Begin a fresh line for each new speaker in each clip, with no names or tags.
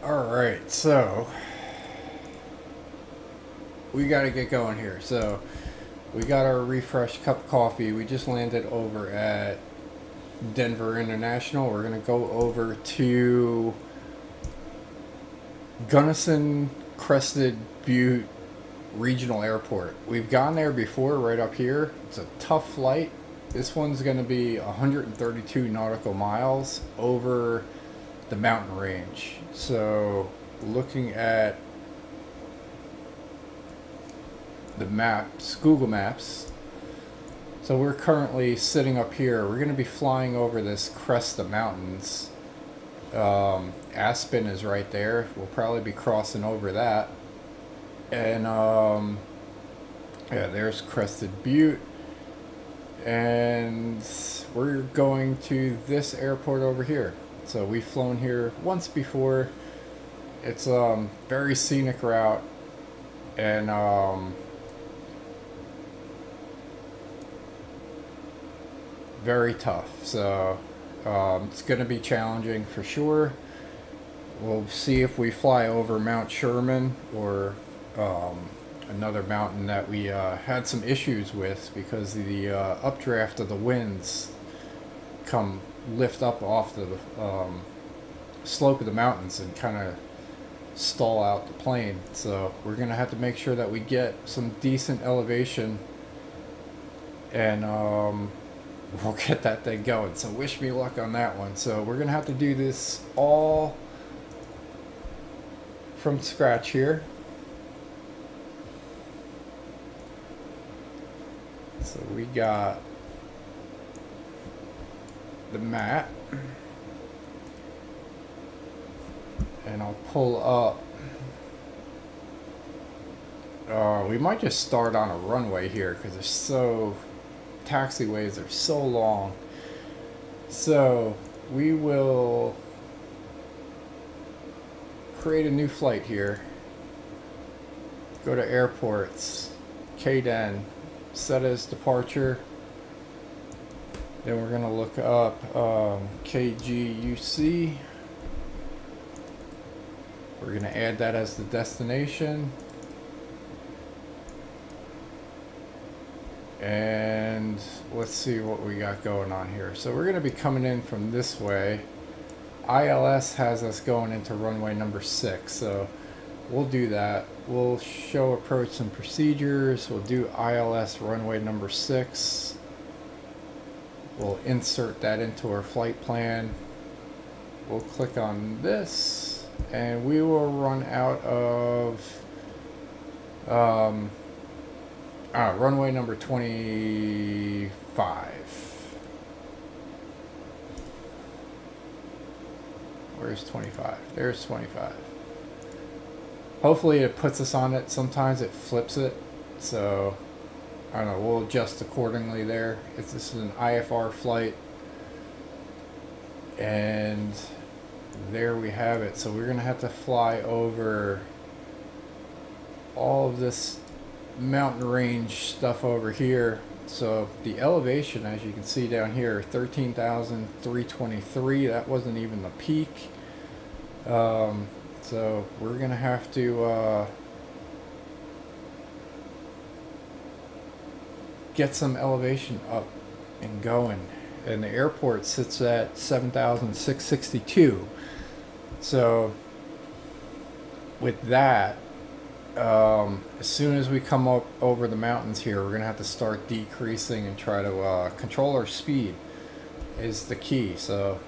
Alright, so we got to get going here. So we got our refreshed cup of coffee. We just landed over at Denver International. We're going to go over to Gunnison, Crested, Butte Regional Airport. We've gone there before, right up here. It's a tough flight. This one's going to be 132 nautical miles over the mountain range. So looking at the maps, Google Maps. So we're currently sitting up here. We're going to be flying over this crest of mountains. Aspen is right there. We'll probably be crossing over that. And yeah, there's Crested Butte. And we're going to this airport over here. So we've flown here once before. It's very scenic route, and very tough. So it's going to be challenging for sure. We'll see if we fly over Mount Sherman or another mountain that we had some issues with because the updraft of the winds lift up off the slope of the mountains and kind of stall out the plane. So we're going to have to make sure that we get some decent elevation, and we'll get that thing going. So wish me luck on that one. So we're going to have to do this all from scratch here. So we got the mat, and I'll pull up. We might just start on a runway here because taxiways are so long. So we will create a new flight here. Go to airports, KDEN, set as departure. Then we're going to look up KGUC. We're going to add that as the destination. And let's see what we got going on here. So we're going to be coming in from this way. ILS has us going into runway number 6. So we'll do that. We'll show approach and procedures. We'll do ILS runway number 6. We'll insert that into our flight plan. We'll click on this, and we will run out of runway number 25. Where's 25? There's 25. Hopefully it puts us on it. Sometimes it flips it. So I don't know, we'll adjust accordingly there. This is an IFR flight. And there we have it. So we're going to have to fly over all of this mountain range stuff over here. So the elevation, as you can see down here, 13,323. That wasn't even the peak. So we're going to have to get some elevation up and going. And the airport sits at 7,662. So with that, as soon as we come up over the mountains here, we're going to have to start decreasing and try to control our speed is the key. So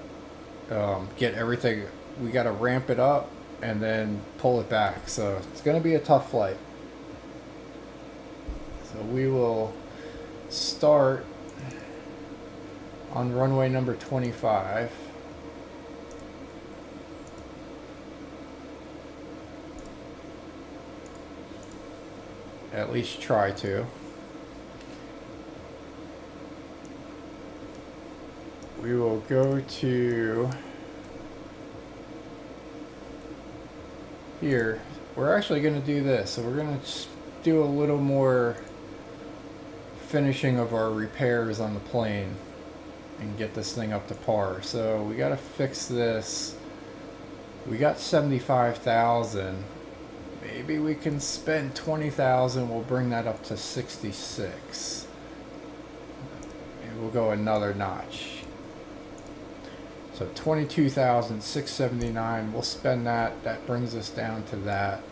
get everything, we got to ramp it up and then pull it back. So it's going to be a tough flight. So we will start on runway number 25. At least try to. We will go to here. We're actually going to do this. So we're going to do a little more finishing of our repairs on the plane and get this thing up to par. So we got to fix this We got 75,000. Maybe we can spend 20,000. We'll bring that up to 66. And we'll go another notch. So 22,679. We'll spend that. That brings us down to that.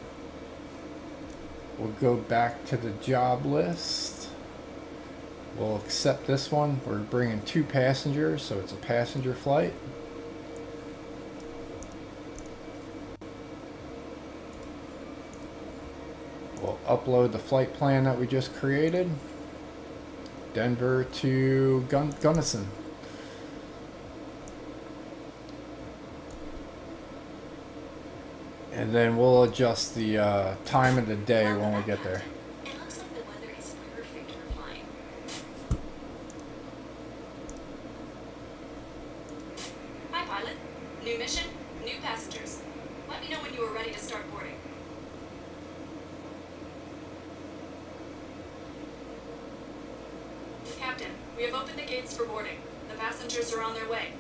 We'll go back to the job list. We'll accept this one. We're bringing 2 passengers, so it's a passenger flight. We'll upload the flight plan that we just created. Denver to Gunnison. And then we'll adjust the time of the day when we get there.
It looks like the weather is perfect for flying. Hi, pilot. New mission, new passengers. Let me know when you are ready to start boarding. Captain, we have opened the gates for boarding. The passengers are on their way.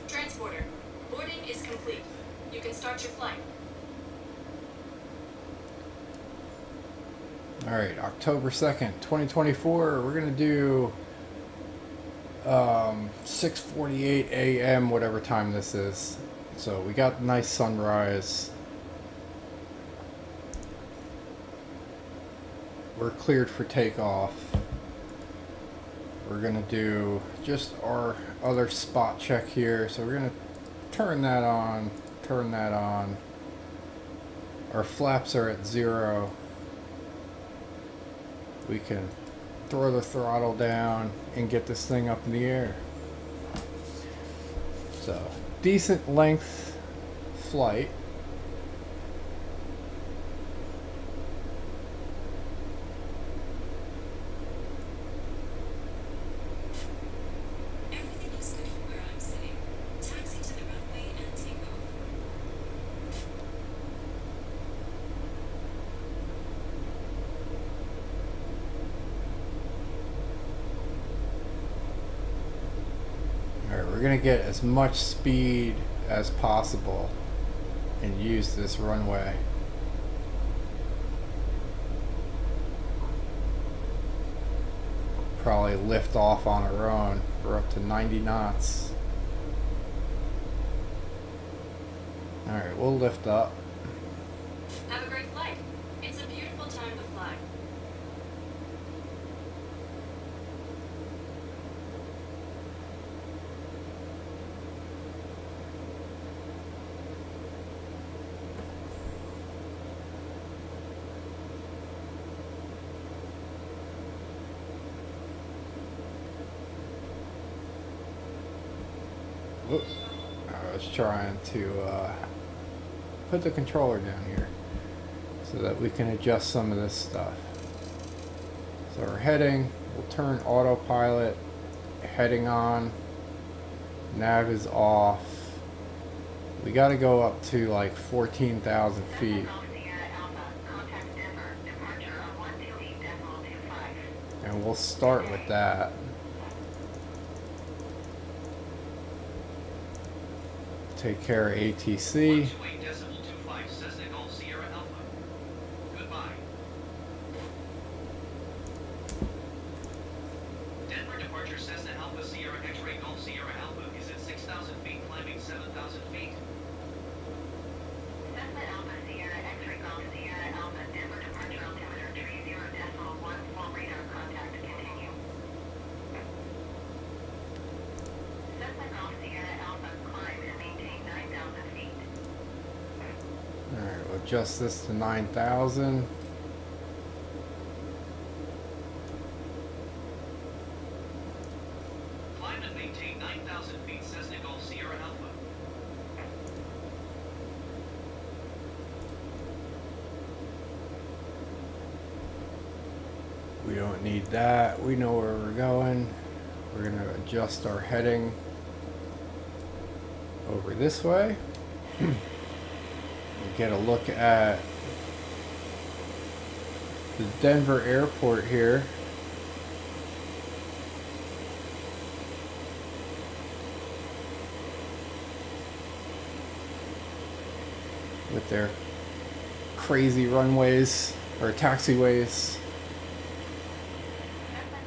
Transporter, boarding is complete. You can start your flight.
All right, October 2nd, 2024. We're going to do 6:48 a.m., whatever time this is. So we got nice sunrise. We're cleared for takeoff. We're going to do just our other spot check here. So we're going to turn that on, turn that on. Our flaps are at 0. We can throw the throttle down and get this thing up in the air. So, decent length flight.
Everything looks good from where I'm sitting. Taxi to the runway and take off.
Alright, we're going to get as much speed as possible and use this runway. Probably lift off on our own. We're up to 90 knots. Alright, we'll lift up.
Have a great flight. It's a beautiful time to fly.
Whoop. I was trying to put the controller down here so that we can adjust some of this stuff. So we're heading, we'll turn autopilot, heading on, nav is off. We got to go up to like 14,000 feet. And we'll start with that. Take care of ATC.
Cessna Golf Sierra Alpha. Goodbye. Denver departure Cessna Alpha Sierra X-ray Golf Sierra Alpha is at 6,000 feet, climbing 7,000 feet.
Cessna Alpha Sierra X-ray Golf Sierra Alpha Denver departure altimeter 30.1 full radar contact continue. Cessna Golf Sierra Alpha climb and maintain 9,000 feet.
Alright, we'll adjust this to 9,000.
Climb and maintain maintain 9,000 feet Cessna Golf Sierra Alpha.
We don't need that. We know where we're going. We're going to adjust our heading over this way. We'll get a look at the Denver airport here. With their crazy runways or taxiways.
Cessna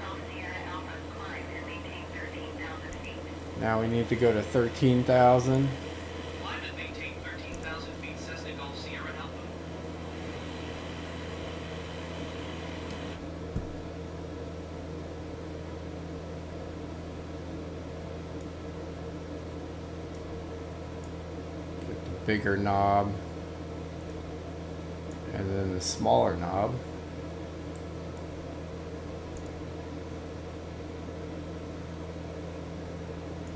Golf Sierra Alpha, climb and maintain 13,000 feet.
Now we need to go to 13,000.
Climb and maintain 13,000 feet Cessna Golf Sierra Alpha.
Get the bigger knob. And then the smaller knob.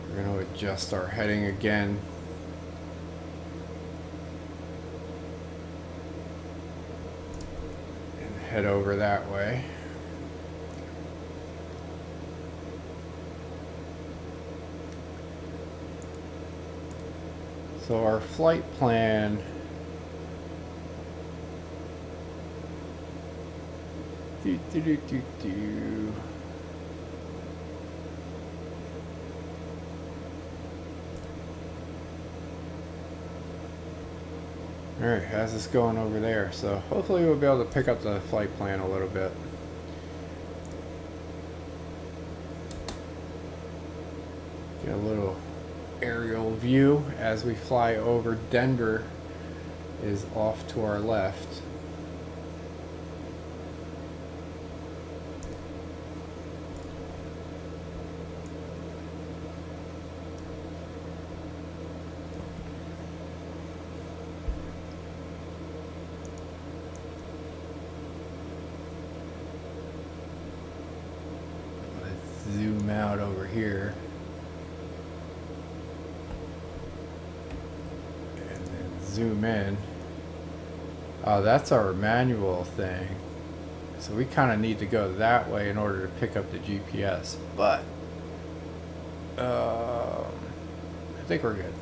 We're going to adjust our heading again. And head over that way. So our flight plan Alright, how's this going over there? So hopefully we'll be able to pick up the flight plan a little bit. Get a little aerial view as we fly over. Denver is off to our left. Zoom out over here and then zoom in. Oh, that's our manual thing, so we kind of need to go that way in order to pick up the GPS, but I think we're good.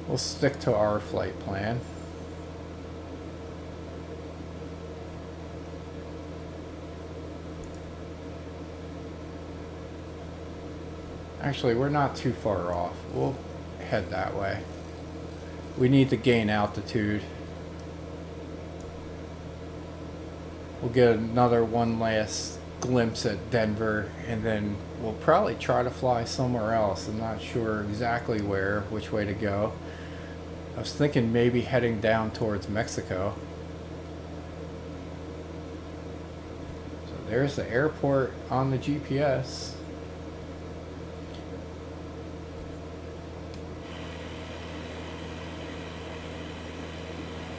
We'll stick to our flight plan. Actually, we're not too far off. We'll head that way. We need to gain altitude. We'll get another one last glimpse at Denver, and then we'll probably try to fly somewhere else. I'm not sure exactly where, which way to go. I was thinking maybe heading down towards Mexico. So there's the airport on the GPS.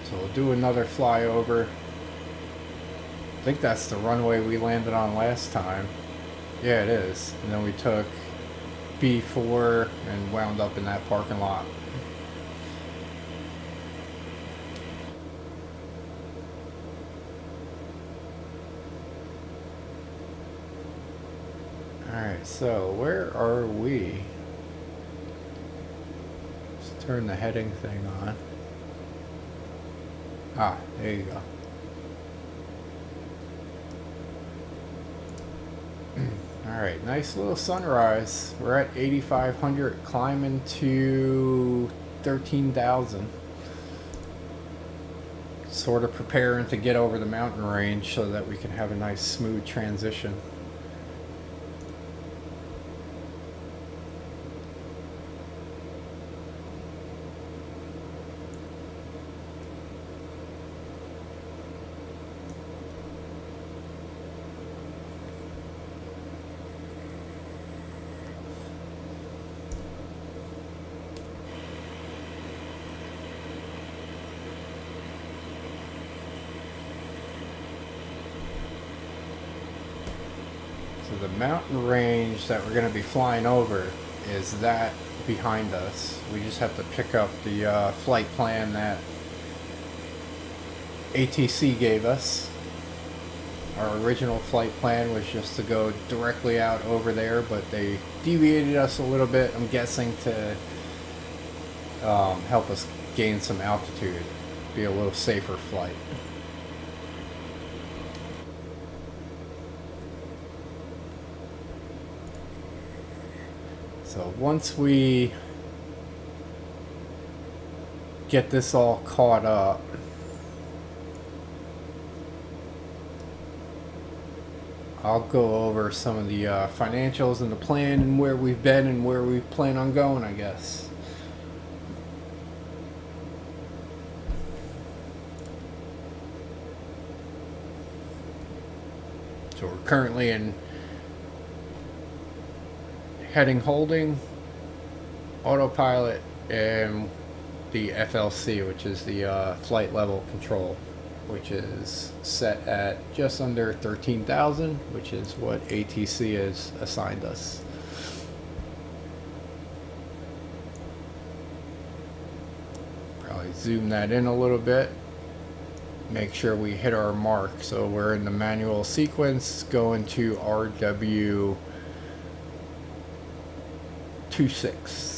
So we'll do another flyover. I think that's the runway we landed on last time. Yeah, it is. And then we took B4 and wound up in that parking lot. Alright, so where are we? Let's turn the heading thing on. Ah, there you go. Alright, nice little sunrise. We're at 8,500, climbing to 13,000. Sort of preparing to get over the mountain range so that we can have a nice smooth transition. mountain range that we're going to be flying over is that behind us. We just have to pick up the flight plan that ATC gave us. Our original flight plan was just to go directly out over there, but they deviated us a little bit, I'm guessing, to help us gain some altitude, be a little safer flight. So once we get this all caught up, I'll go over some of the financials and the plan and where we've been and where we plan on going, I guess. So we're currently in heading holding, autopilot, and the FLC, which is the flight level control, which is set at just under 13,000, which is what ATC has assigned us. Probably zoom that in a little bit, make sure we hit our mark. So we're in the manual sequence going to RW 26.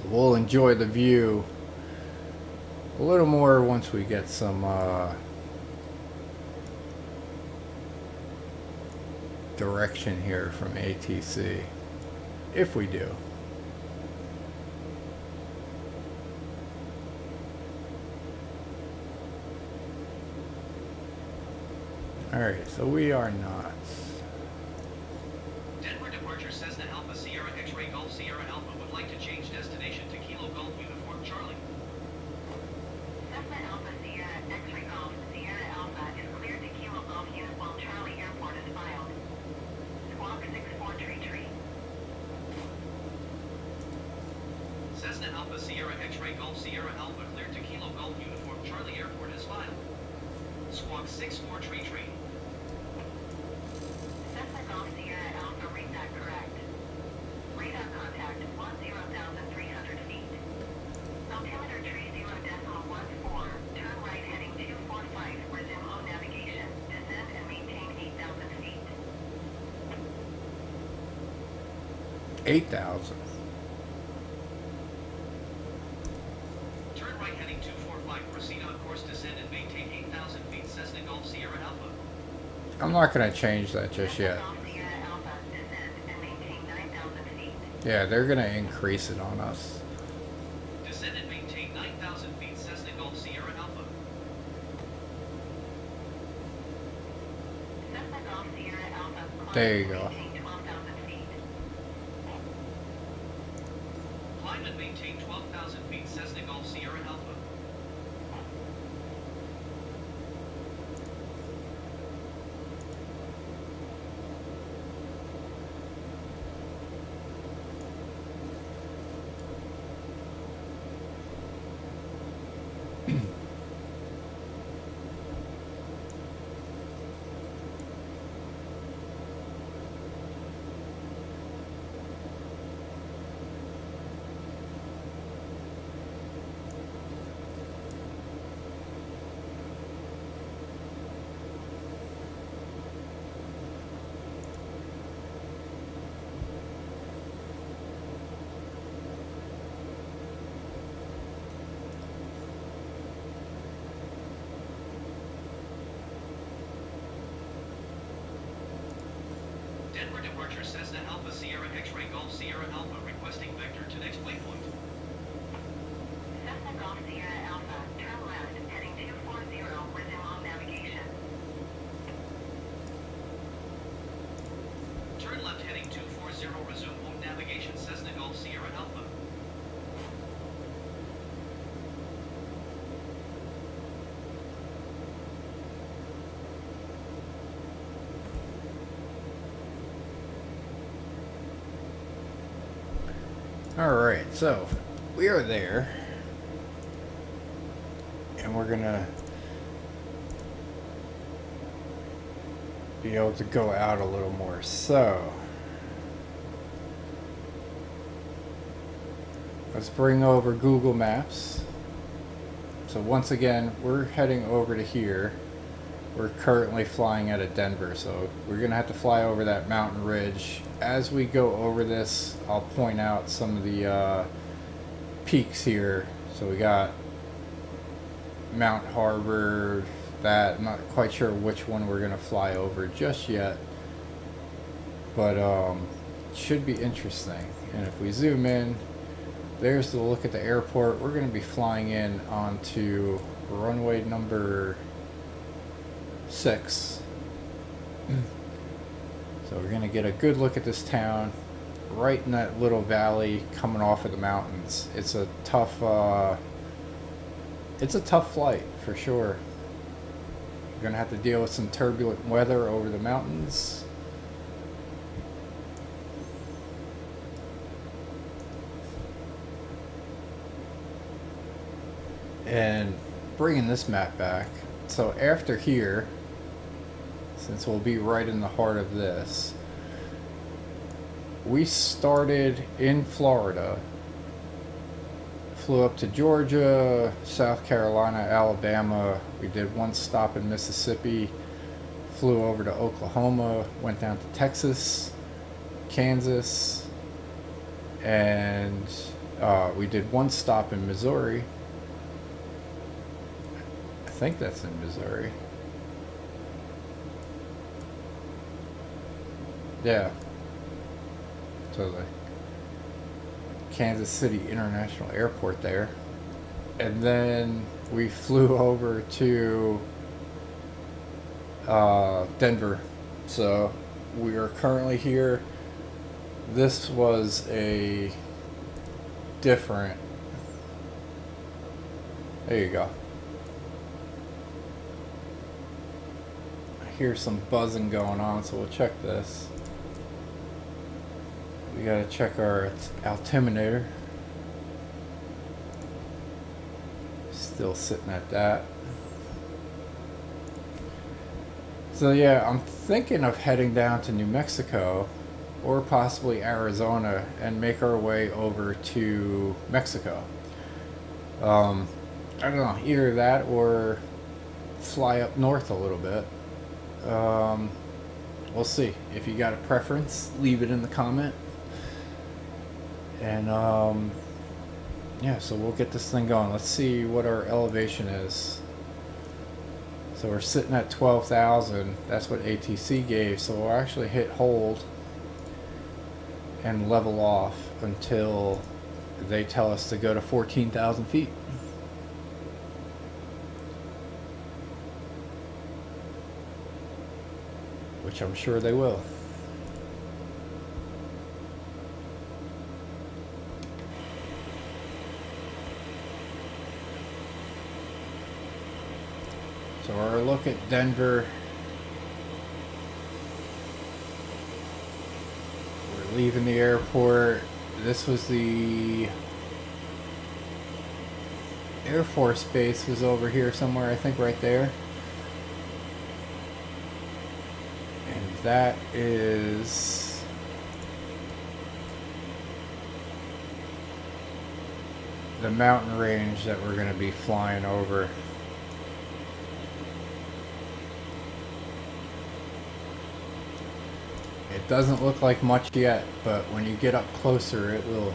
We'll enjoy the view a little more once we get some direction here from ATC, if we do. Alright, so we are not.
Denver departure Cessna Alpha Sierra X-Ray Golf Sierra Alpha would like to change destination to Kilo Golf Uniform Charlie.
Cessna Alpha Sierra X-Ray Golf Sierra Alpha is cleared to Kilo Golf Uniform Charlie Airport as filed. Squawk 64 tree.
Cessna Alpha Sierra X-Ray Golf Sierra Alpha cleared to Kilo Golf Uniform Charlie Airport as filed. Squawk 64 tree.
Cessna Golf Sierra Alpha, read that correct. Radar contact 10,300 feet. Altimeter 30.14. Turn right heading 245. Resume home navigation. Descend and maintain 8,000 feet.
8,000.
Turn right heading 245. Proceed on course, descend and maintain 8,000 feet. Cessna Golf Sierra Alpha.
I'm not going to change that just yet.
Cessna Golf Sierra Alpha, descend and maintain 9,000 feet.
Yeah, they're going to increase it on us.
Descend and maintain 9,000 feet. Cessna Golf Sierra Alpha.
Cessna Golf Sierra Alpha,
There you go.
maintain 12,000 feet.
Climb and maintain 12,000 feet. Cessna Golf Sierra Alpha. Denver departure Cessna Alpha Sierra X-Ray Golf Sierra Alpha requesting vector to next waypoint.
Cessna Golf Sierra Alpha, turn left, heading 240, resume home navigation.
resume home navigation Cessna Golf Sierra Alpha.
Alright, so we are there. And we're gonna be able to go out a little more. So let's bring over Google Maps. So once again, we're heading over to here. We're currently flying out of Denver, so we're gonna have to fly over that mountain ridge. As we go over this, I'll point out some of the peaks here. So we got Mount Harbor, that I'm not quite sure which one we're gonna fly over just yet, but it should be interesting. And if we zoom in, there's the look at the airport. We're gonna be flying in onto runway number 6. So we're gonna get a good look at this town, right in that little valley coming off of the mountains. It's a tough flight for sure. You're gonna have to deal with some turbulent weather over the mountains. And bringing this map back, so after here, since we'll be right in the heart of this, we started in Florida, flew up to Georgia, South Carolina, Alabama. We did one stop in Mississippi, flew over to Oklahoma, went down to Texas, Kansas, and we did one stop in Missouri. I think that's in Missouri. Yeah. So the Kansas City International Airport there. And then we flew over to Denver. So we are currently here. This was a different... There you go. I hear some buzzing going on, so we'll check this. We gotta check our altimeter. Still sitting at that. So yeah, I'm thinking of heading down to New Mexico or possibly Arizona and make our way over to Mexico. I don't know, either that or fly up north a little bit. We'll see. If you got a preference, leave it in the comment. And yeah, so we'll get this thing going. Let's see what our elevation is. So we're sitting at 12,000. That's what ATC gave. So we'll actually hit hold and level off until they tell us to go to 14,000 feet. Which I'm sure they will. So our look at Denver. We're leaving the airport. This was the Air Force Base was over here somewhere, I think right there. And that is the mountain range that we're going to be flying over. It doesn't look like much yet, but when you get up closer, it will.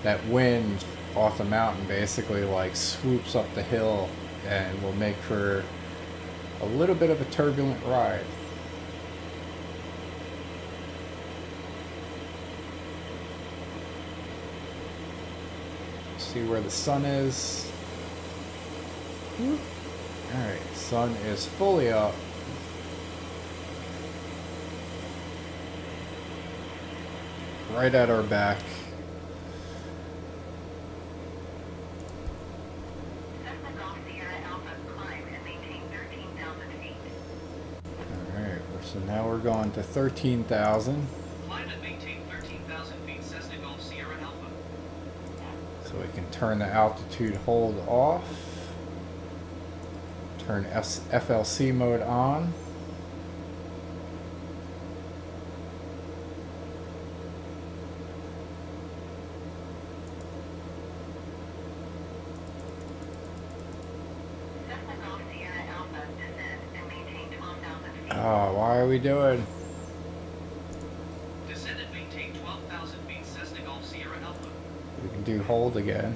That wind off the mountain basically like swoops up the hill and will make for a little bit of a turbulent ride. See where the sun is. Alright, sun is fully up. right at our back.
Cessna Golf Sierra Alpha, climb and maintain 13,000 feet.
Alright, so now we're going to 13,000.
Climb and maintain 13,000 feet Cessna Golf Sierra Alpha.
So we can turn the altitude hold off. Turn FLC mode on.
Cessna Golf Sierra Alpha, descend and maintain 12,000 feet.
Oh, why are we doing?
Descend and maintain 12,000 feet Cessna Golf Sierra Alpha.
We can do hold again.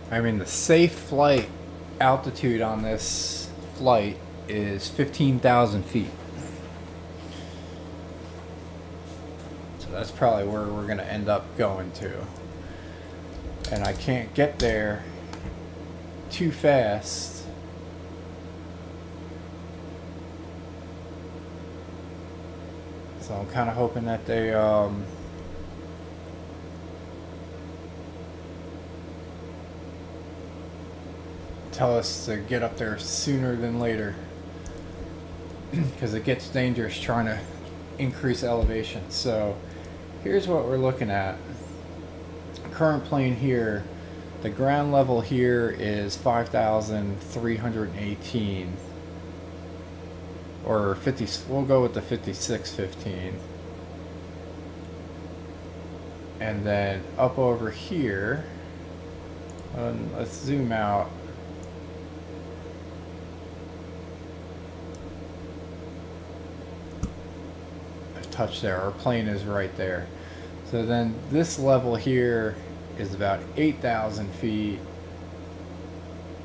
I mean, the safe flight altitude on this flight is 15,000 feet. So that's probably where we're going to end up going to. And I can't get there too fast. So I'm kind of hoping that they tell us to get up there sooner than later, because it gets dangerous trying to increase elevation. So here's what we're looking at. Current plane here, the ground level here is 5,318, or 50. We'll go with the 5615, and then up over here. Let's zoom out. Touch there. Our plane is right there. So then this level here is about 8,000 feet.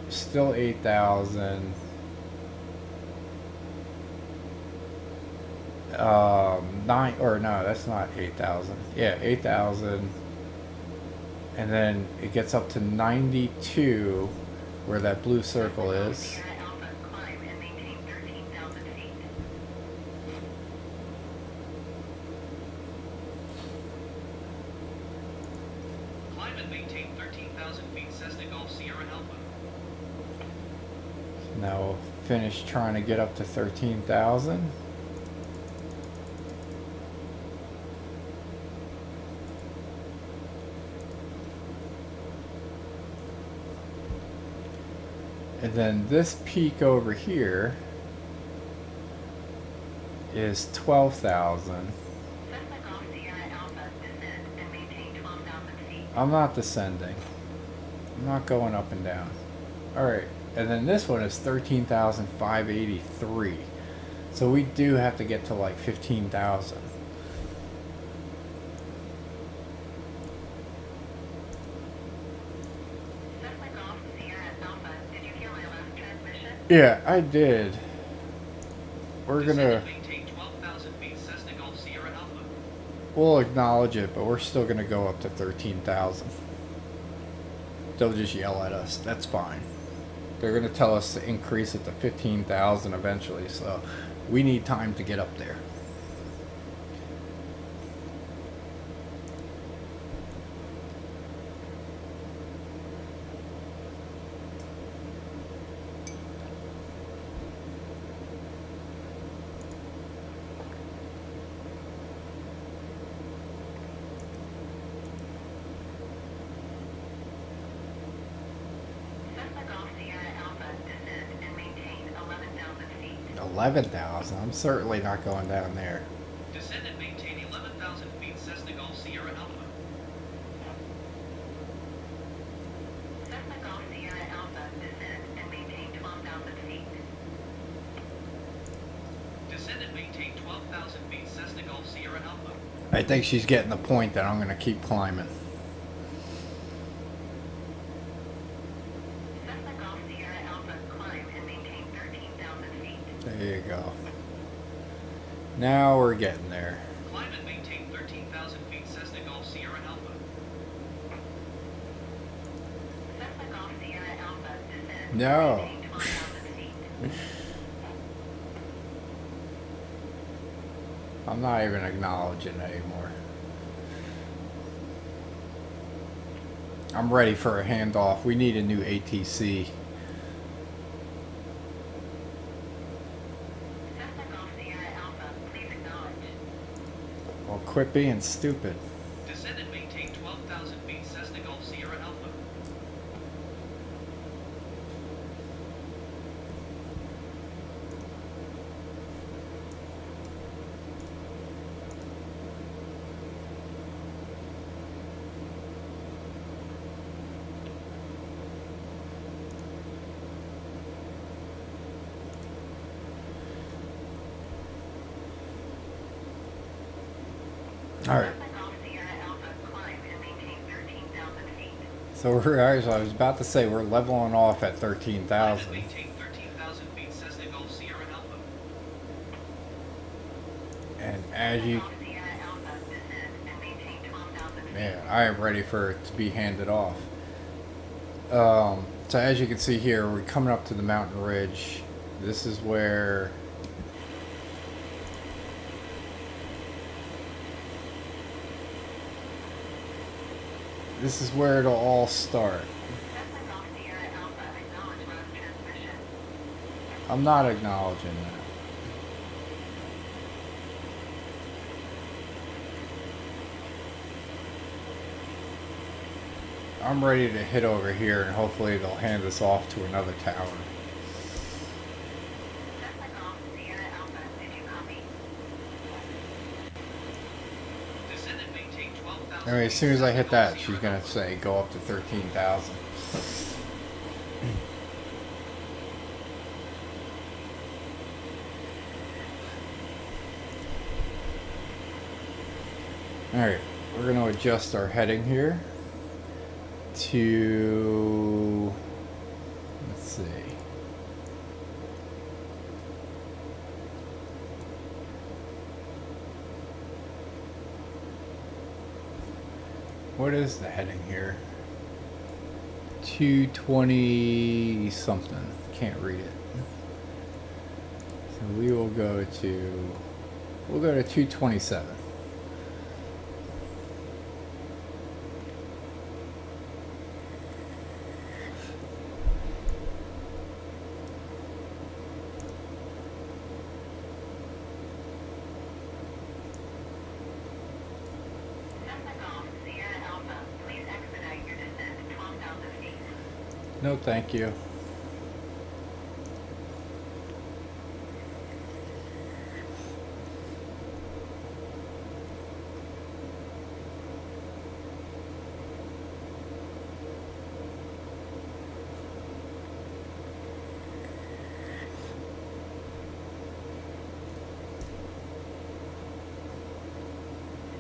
Still 8,000. 9, or no, that's not 8,000. Yeah, 8,000. And then it gets up to 92, where that blue circle is.
Sierra Alpha, climb and maintain 13,000 feet.
Climb and maintain 13,000 feet Cessna Golf Sierra Alpha.
Now we'll finish trying to get up to 13,000. And then this peak over here is 12,000.
Cessna Golf Sierra Alpha, descend and maintain 12,000 feet.
I'm not descending. I'm not going up and down. Alright, and then this one is 13,583. So we do have to get to like 15,000.
Cessna Golf Sierra Alpha, did you hear my last transmission?
Yeah, I did. We're
Descend
gonna...
and maintain 12,000 feet Cessna Golf Sierra Alpha.
We'll acknowledge it, but we're still gonna go up to 13,000. They'll just yell at us. That's fine. They're gonna tell us to increase it to 15,000 eventually, so we need time to get up there.
Cessna Golf Sierra Alpha, descend and maintain 11,000 feet.
11,000. I'm certainly not going down there.
Descend and maintain 11,000 feet Cessna Golf Sierra Alpha.
Cessna Golf Sierra Alpha, descend and maintain 12,000 feet.
Descend and maintain 12,000 feet Cessna Golf Sierra Alpha.
I think she's getting the point that I'm gonna keep climbing.
Cessna Golf Sierra Alpha, climb and maintain 13,000 feet.
There you go. Now we're getting there.
Climb and maintain 13,000 feet Cessna Golf Sierra Alpha.
No.
Maintain 12,000 feet.
I'm not even acknowledging anymore. I'm ready for a handoff. We need a new ATC.
Cessna Golf Sierra Alpha, please acknowledge.
Well, quit being stupid.
Descend and maintain 12,000 feet Cessna Gulf Sierra Alpha.
All right.
Cessna Golf Sierra Alpha, climb and maintain 13,000 feet.
So we're, as I was about to say, we're leveling off at
Climb and
13,000.
maintain 13,000 feet Cessna Gulf Sierra Alpha.
And as you,
Golf Sierra Alpha, descend and maintain 12,000 feet.
man, I am ready for it to be handed off. So as you can see here, we're coming up to the mountain ridge. This is where it'll all start.
Cessna Golf Sierra Alpha, acknowledge road transmission.
I'm not acknowledging that. I'm ready to hit over here and hopefully they'll hand us off to another tower.
Cessna Golf Sierra Alpha, did you copy?
Descend and maintain 12,000
I mean, as
feet
soon as I hit
Cessna Gulf
that, she's
Sierra
gonna
Alpha.
say go up to 13,000. Alright, we're gonna adjust our heading here to, let's see. What is the heading here? 220 something. Can't read it. So we will go to, we'll go to 227.
Cessna Golf Sierra Alpha, please expedite your descent to 12,000 feet.
No, thank you.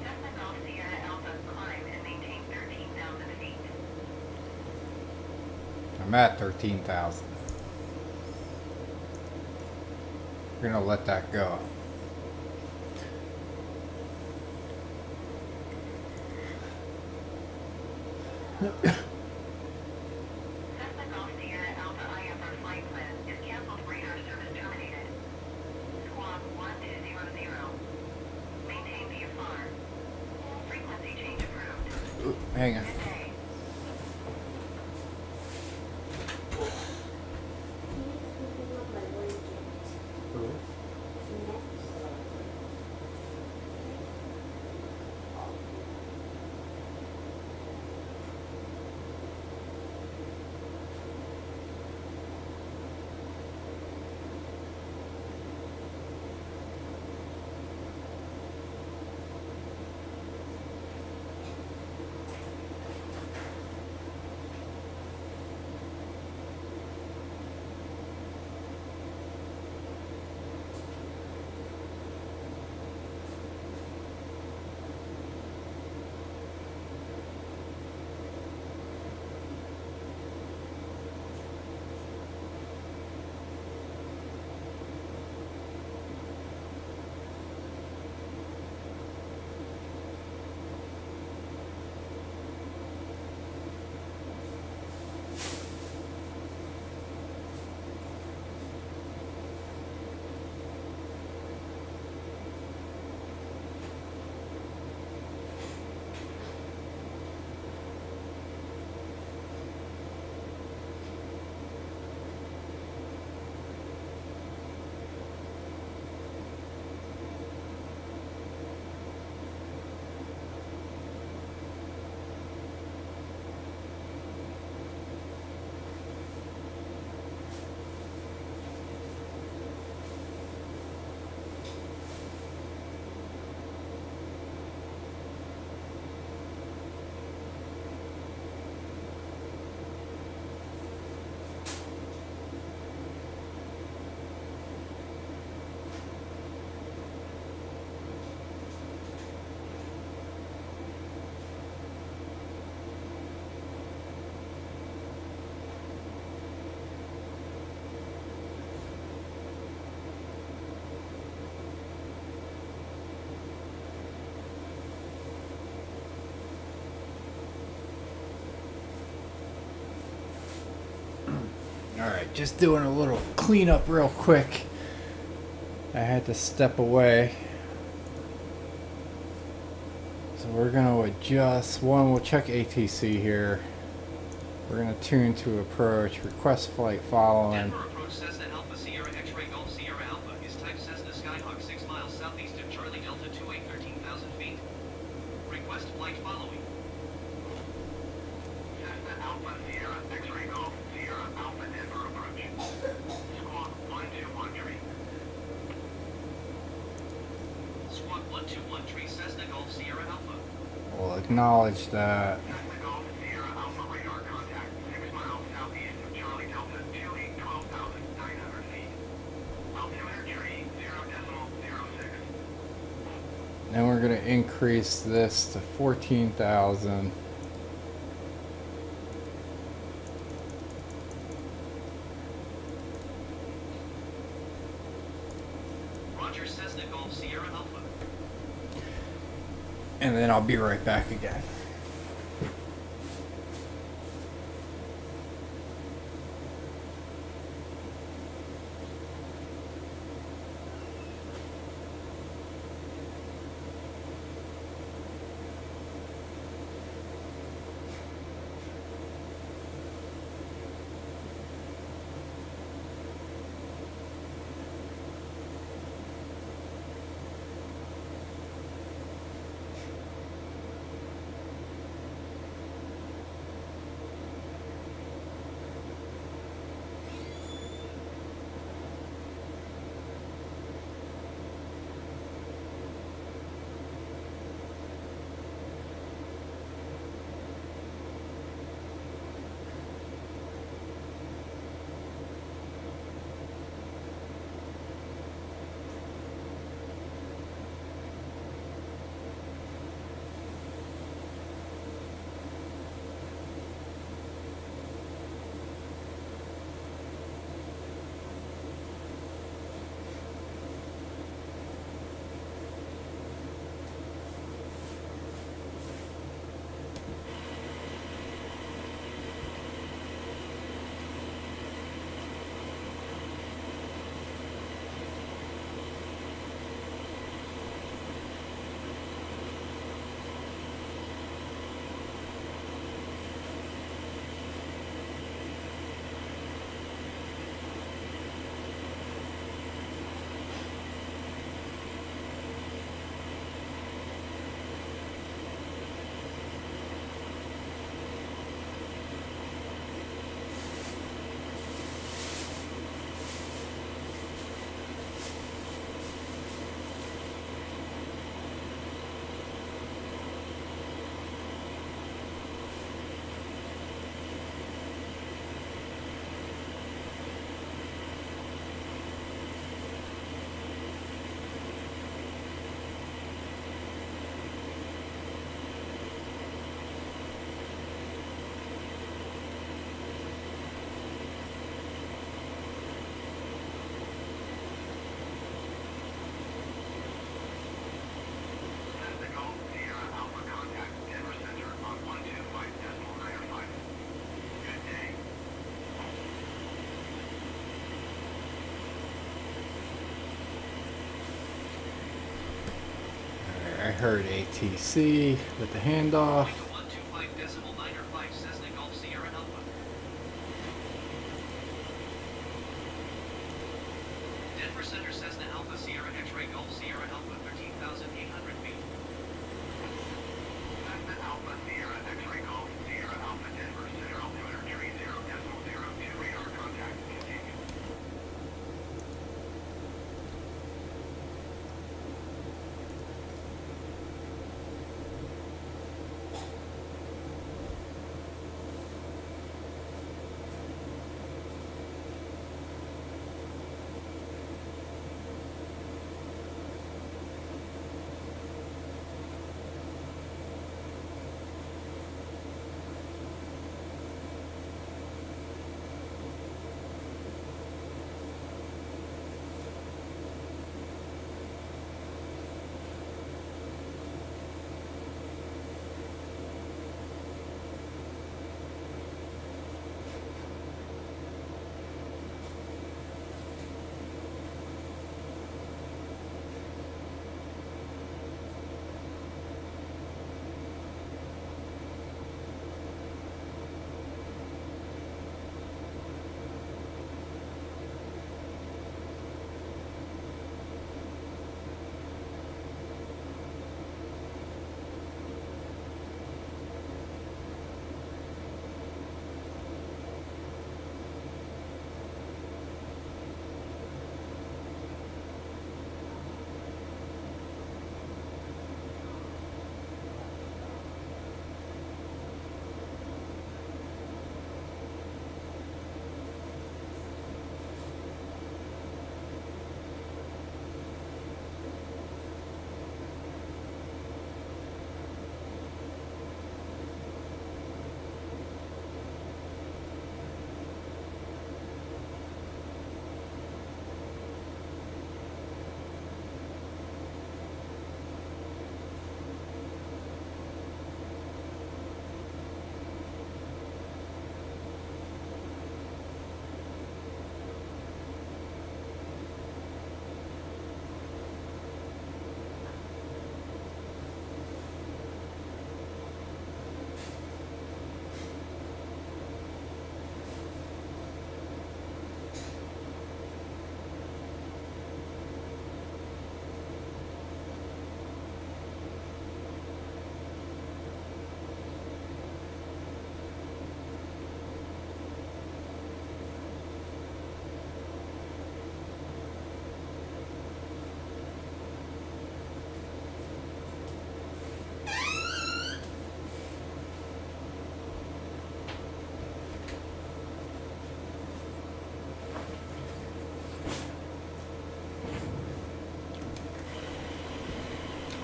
Cessna Golf Sierra Alpha, climb and maintain 13,000 feet.
I'm at 13,000. We're gonna let that go.
Cessna Golf Sierra Alpha IFR flight plan is canceled. Radar service terminated. Squawk 1200. Maintain VFR. Frequency change approved.
Ooh, hang on.
Good day.
Alright, just doing a little cleanup real quick. I had to step away. So we're going to adjust. One, we'll check ATC here. We're going to tune to approach. Request flight following.
Denver approach Cessna Alpha Sierra X-Ray Golf Sierra Alpha is type Cessna Skyhawk 6 miles southeast of Charlie Delta 28 13,000 feet. Request flight following.
Cessna Alpha Sierra X-ray Golf Sierra Alpha Denver approach. Squawk 121 tree.
Squawk 121 tree Cessna Golf Sierra Alpha.
We'll acknowledge that.
Cessna Golf Sierra Alpha radar contact 6 miles southeast of Charlie Delta 28 12,900 feet. Altimeter tree 0.06.
Then we're going to increase this to 14,000.
Roger Cessna Golf Sierra Alpha.
And then I'll be right back again.
Cessna Golf Sierra Alpha contact Denver Center on 125.905. Good day.
I heard ATC with the handoff.
125.905 Cessna Golf Sierra Alpha. Denver Center Cessna Alpha Sierra X-Ray Golf Sierra Alpha 13,800 feet.
Cessna Alpha Sierra X-ray Golf Sierra Alpha Denver Center altimeter tree 0.02 radar contact continue.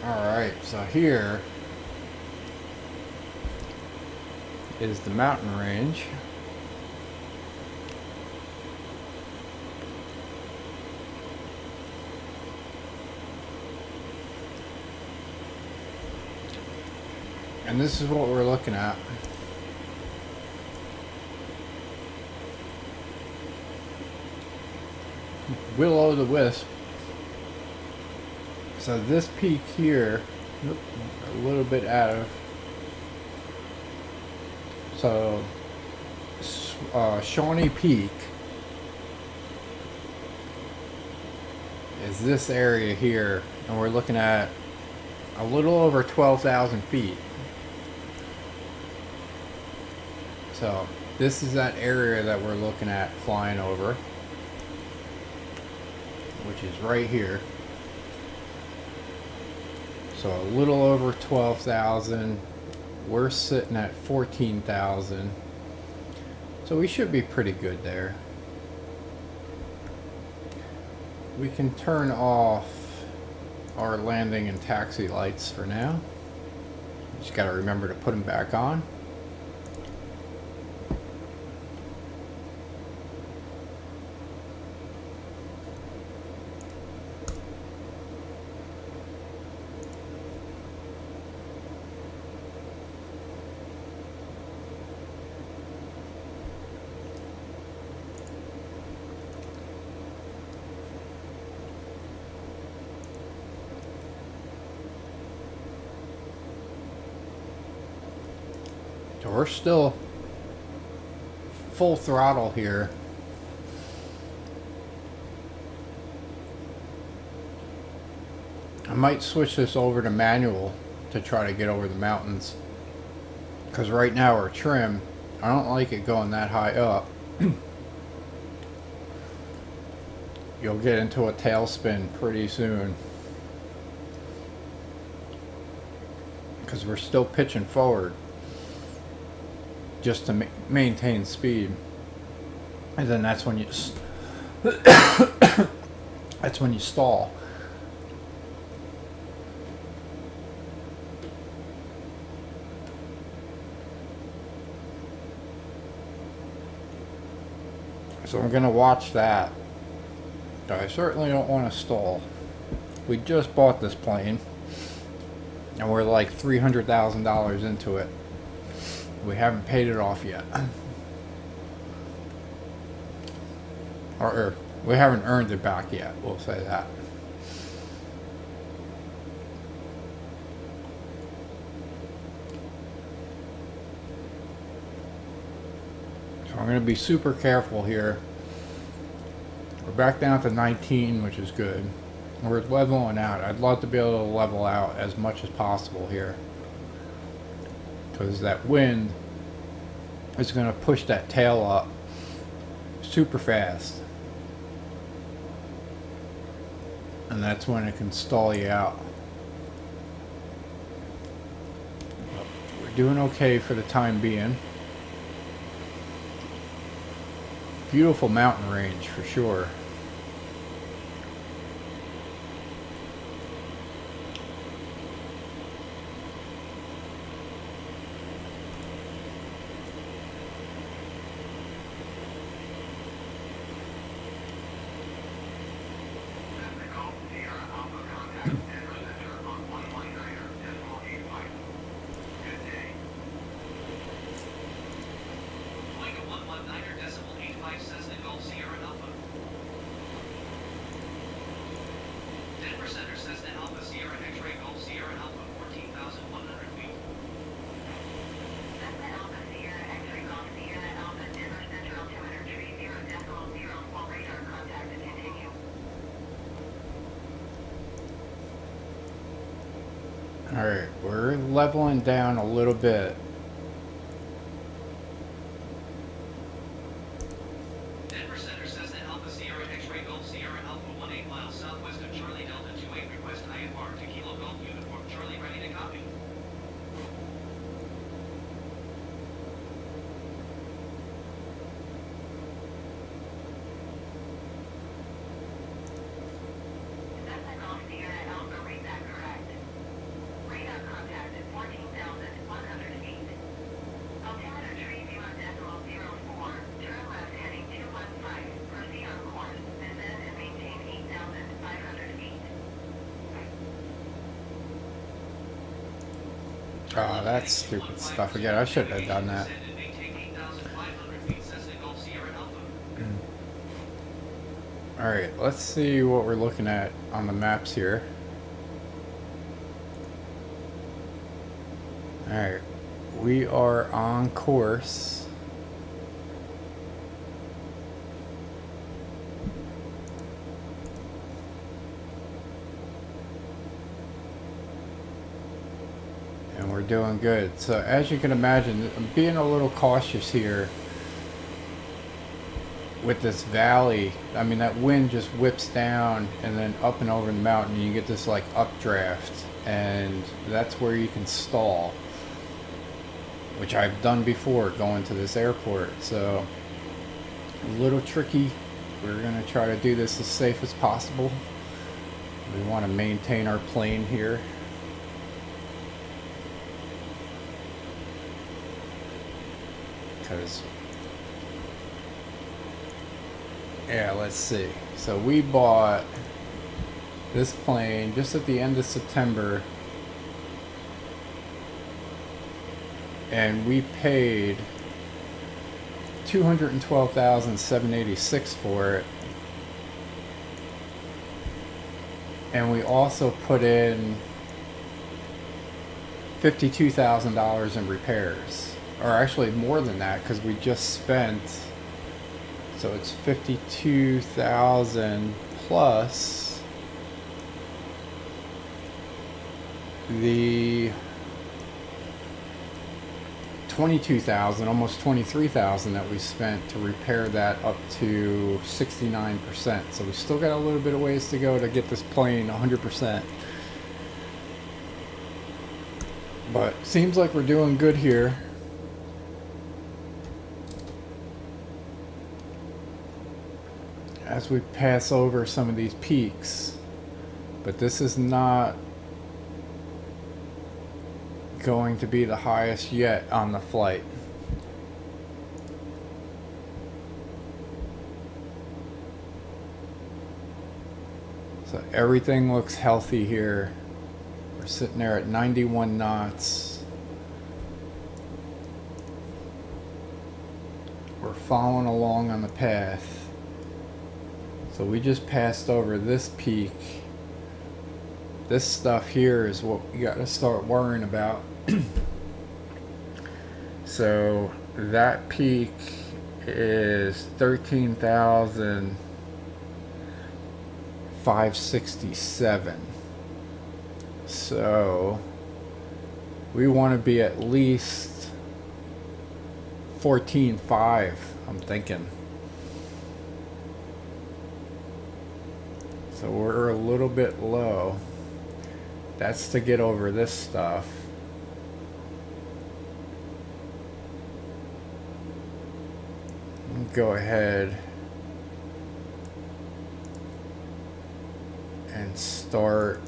Alright, so here is the mountain range. And this is what we're looking at. Will-o'-the-wisp. So this peak here, a little bit out of. So Shawnee Peak is this area here, and we're looking at a little over 12,000 feet. So this is that area that we're looking at flying over, which is right here. So a little over 12,000. We're sitting at 14,000. So we should be pretty good there. We can turn off our landing and taxi lights for now. Just got to remember to put them back on. So we're still full throttle here. I might switch this over to manual to try to get over the mountains, because right now we're trim. I don't like it going that high up. You'll get into a tailspin pretty soon, because we're still pitching forward just to maintain speed, and then that's when you that's when you stall. So I'm gonna watch that. I certainly don't want to stall. We just bought this plane, and we're like $300,000 into it. We haven't paid it off yet. Or we haven't earned it back yet, we'll say that. So I'm going to be super careful here. We're back down to 19, which is good. We're leveling out. I'd love to be able to level out as much as possible here, because that wind is going to push that tail up super fast, and that's when it can stall you out. But we're doing okay for the time being. Beautiful mountain range for sure.
Cessna Golf Sierra Alpha. Denver Center Cessna Alpha Sierra X-Ray Golf Sierra Alpha 14,100 feet.
Cessna Alpha Sierra X-Ray Golf Sierra Alpha Denver Center altimeter 30.0 while radar contact is continue.
Alright, we're leveling down a little bit.
Denver Center Cessna Alpha Sierra X-Ray Golf Sierra Alpha 18 miles southwest of Charlie Delta 28 request IFR to Kilo Golf Uniform Charlie ready to copy.
Cessna Golf Sierra Alpha, read that correct.
Oh, that's stupid stuff again. I shouldn't have done that.
Descend and maintain 8,500 feet Cessna Golf Sierra Alpha.
Alright, let's see what we're looking at on the maps here. Alright, we are on course. And we're doing good. So as you can imagine, I'm being a little cautious here with this valley. I mean, that wind just whips down and then up and over the mountain, and you get this like updraft, and that's where you can stall, which I've done before going to this airport. So a little tricky. We're gonna try to do this as safe as possible. We want to maintain our plane here. Because, yeah, let's see. So we bought this plane just at the end of September, and we paid $212,786 for it. And we also put in $52,000 in repairs. Or actually more than that, because we just spent, so it's 52,000 plus the 22,000, almost 23,000 that we spent to repair that up to 69%. So we still got a little bit of ways to go to get this plane 100%. But seems like we're doing good here. As we pass over some of these peaks, but this is not going to be the highest yet on the flight. So everything looks healthy here. We're sitting there at 91 knots. We're following along on the path. So we just passed over this peak. This stuff here is what we got to start worrying about. So that peak is 13,567. So we want to be at least 14.5, I'm thinking. So we're a little bit low. That's to get over this stuff. Go ahead and start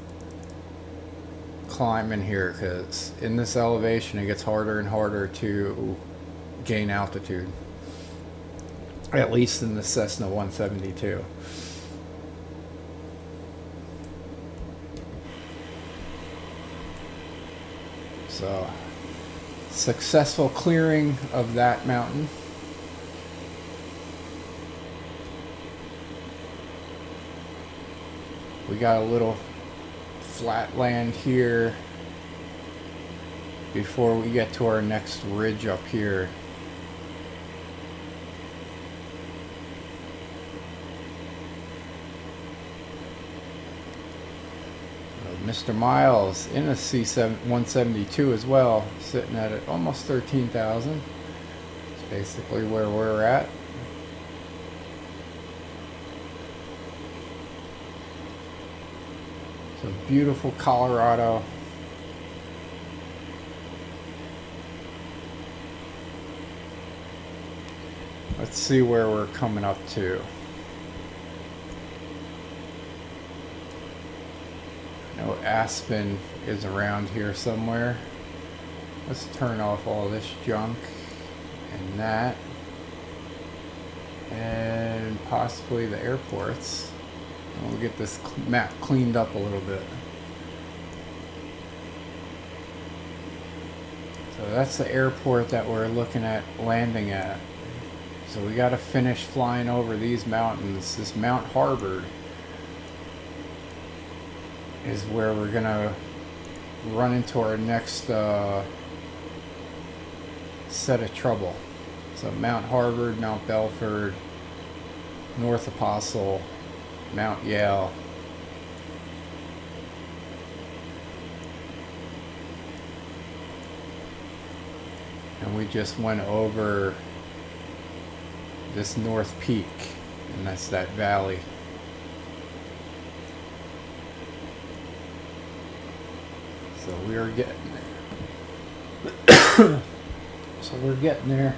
climbing here, because in this elevation it gets harder and harder to gain altitude. At least in the Cessna 172. So, successful clearing of that mountain. We got a little flat land here before we get to our next ridge up here. Mr. Miles in a C172 as well, sitting at almost 13,000. It's basically where we're at. So beautiful Colorado. Let's see where we're coming up to. Aspen is around here somewhere. Let's turn off all this junk and that, and possibly the airports, and we'll get this map cleaned up a little bit. So that's the airport that we're looking at landing at. So we got to finish flying over these mountains. This Mount Harvard is where we're gonna run into our next set of trouble. So Mount Harvard, Mount Belford, North Apostle, Mount Yale. And we just went over this North Peak, and that's that valley. So we are getting there. So we're getting there.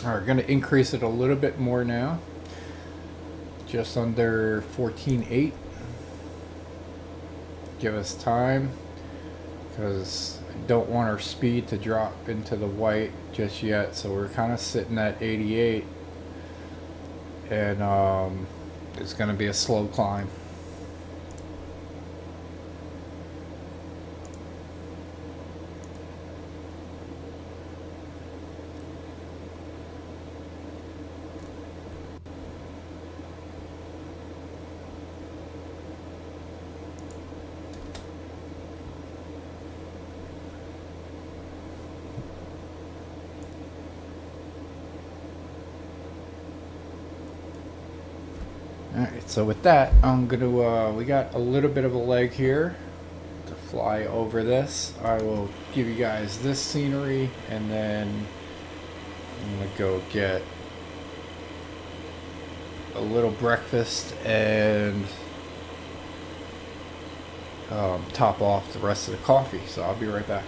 Alright, going to increase it a little bit more now. Just under 14.8. Give us time, because I don't want our speed to drop into the white just yet. So we're kind of sitting at 88. And it's going to be a slow climb. Alright, so with that, I'm gonna, we got a little bit of a leg here to fly over this. I will give you guys this scenery, and then I'm gonna go get a little breakfast and top off the rest of the coffee. So I'll be right back.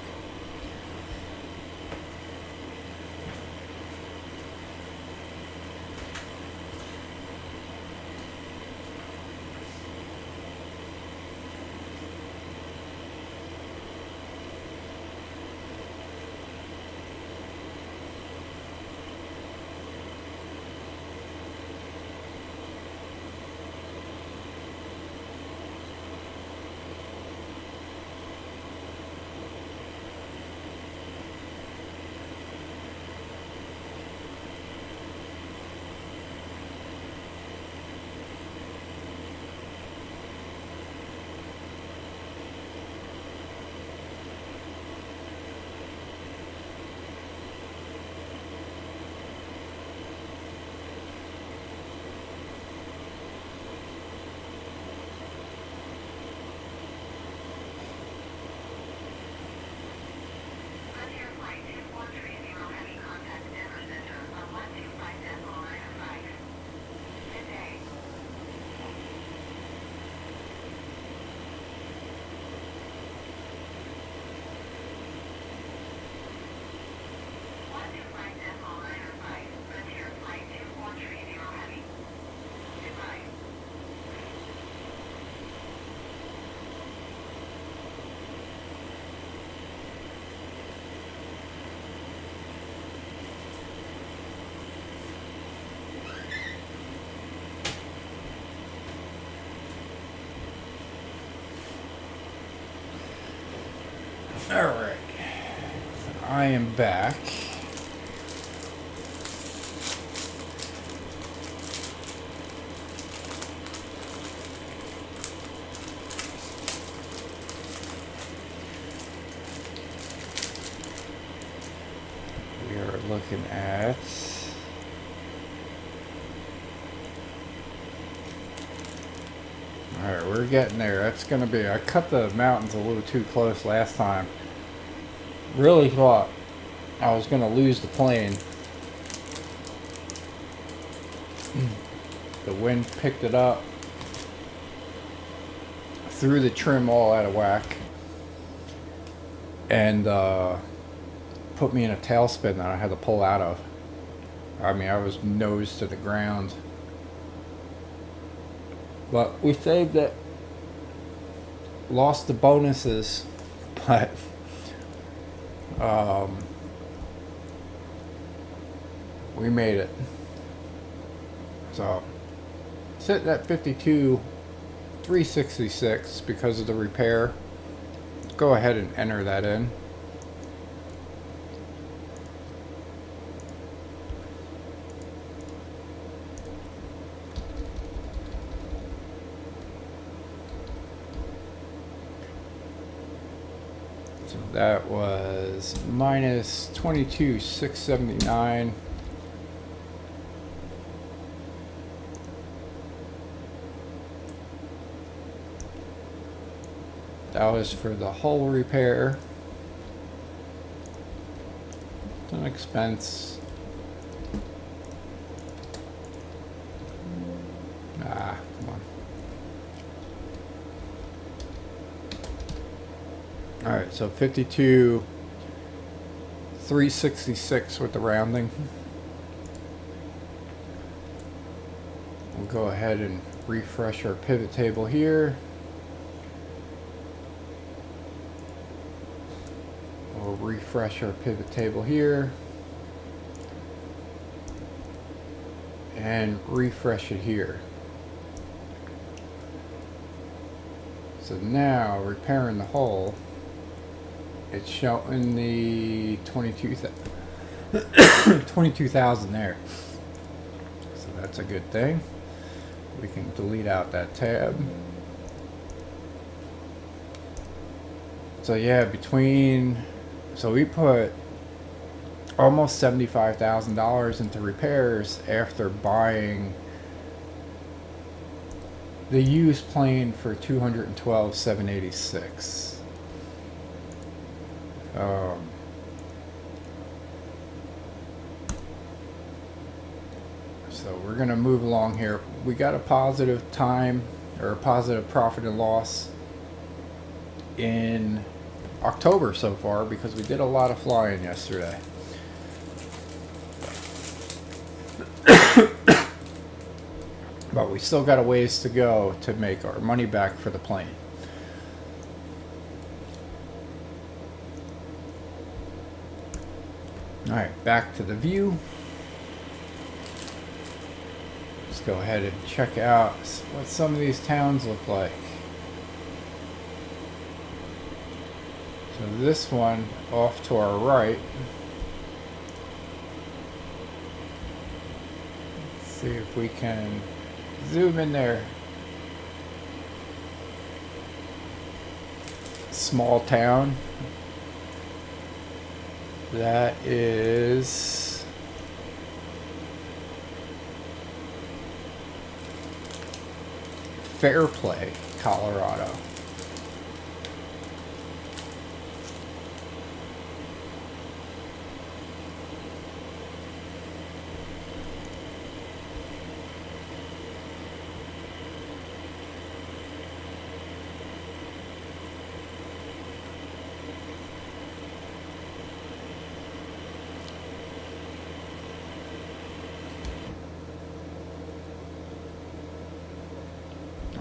Alright, I am back. We are looking at alright, we're getting there. That's gonna be, I cut the mountains a little too close last time. Really thought I was gonna lose the plane. The wind picked it up, threw the trim all out of whack, and put me in a tailspin that I had to pull out of. I mean, I was nose to the ground. But we saved it. Lost the bonuses, but we made it. So sitting at 52,366 because of the repair. Go ahead and enter that in. So that was minus 22,679. That was for the hull repair. It's an expense. Ah, come on. Alright, so 52,366 with the rounding. We'll go ahead and refresh our pivot table here. We'll refresh our pivot table here. And refresh it here. So now, repairing the hull, it's showing the 22,000 there. So that's a good thing. We can delete out that tab. So yeah, so we put almost $75,000 into repairs after buying the used plane for $212,786. So we're gonna move along here. We got a positive time, or a positive profit and loss in October so far because we did a lot of flying yesterday. But we still got a ways to go to make our money back for the plane. Alright, back to the view. Let's go ahead and check out what some of these towns look like. So this one off to our right. Let's see if we can zoom in there. Small town. That is Fairplay, Colorado.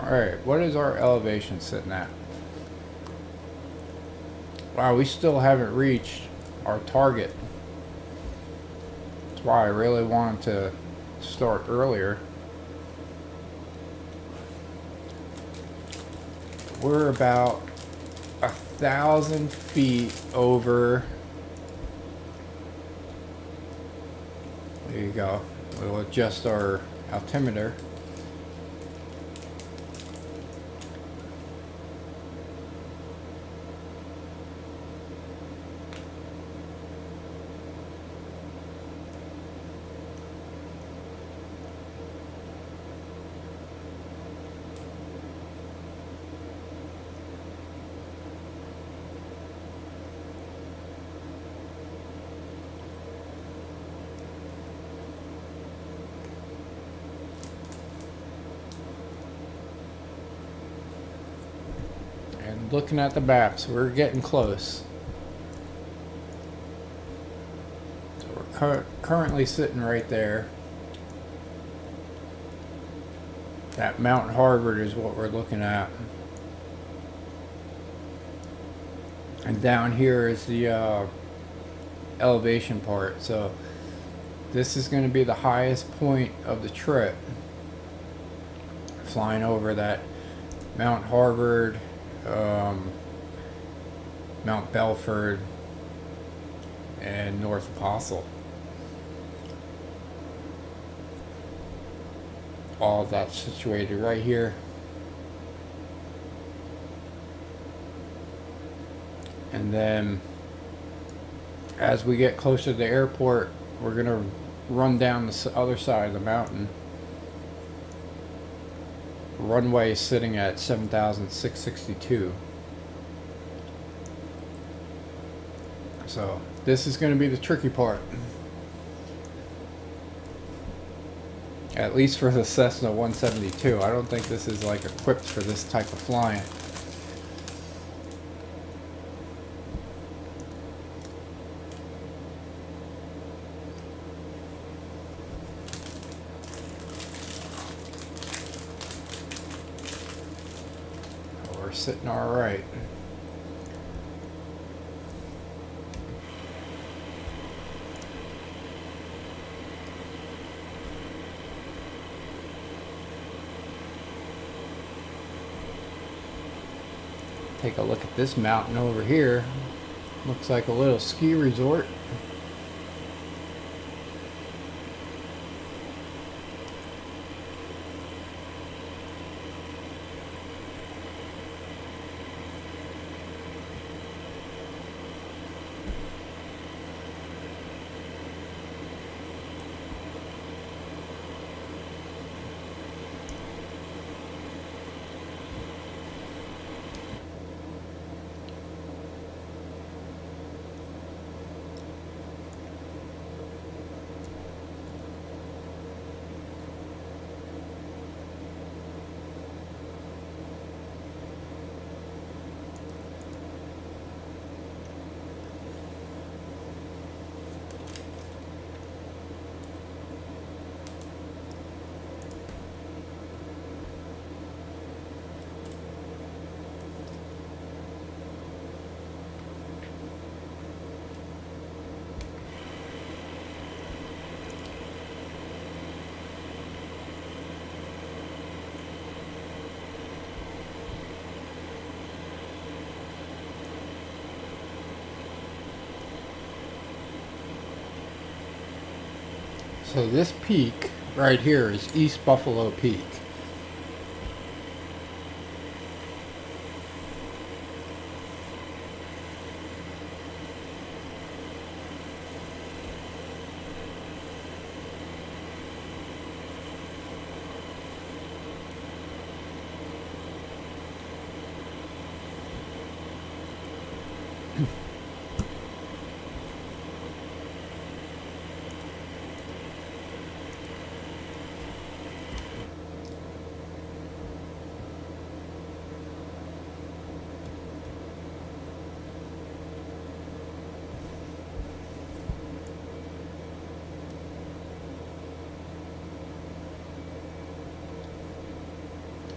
Alright, what is our elevation sitting at? Wow, we still haven't reached our target. That's why I really wanted to start earlier. We're about 1,000 feet over. There you go. We'll adjust our altimeter. Looking at the maps, we're getting close. currently sitting right there. That Mount Harvard is what we're looking at. And down here is the elevation part. So this is going to be the highest point of the trip. Flying over that Mount Harvard, Mount Belford, and North Apostle. All of that's situated right here. And then as we get closer to the airport, we're going to run down the other side of the mountain. Runway is sitting at 7,662. So this is going to be the tricky part. At least for the Cessna 172. I don't think this is like equipped for this type of flying. We're sitting all right. Take a look at this mountain over here. Looks like a little ski resort. So this peak right here is East Buffalo Peak.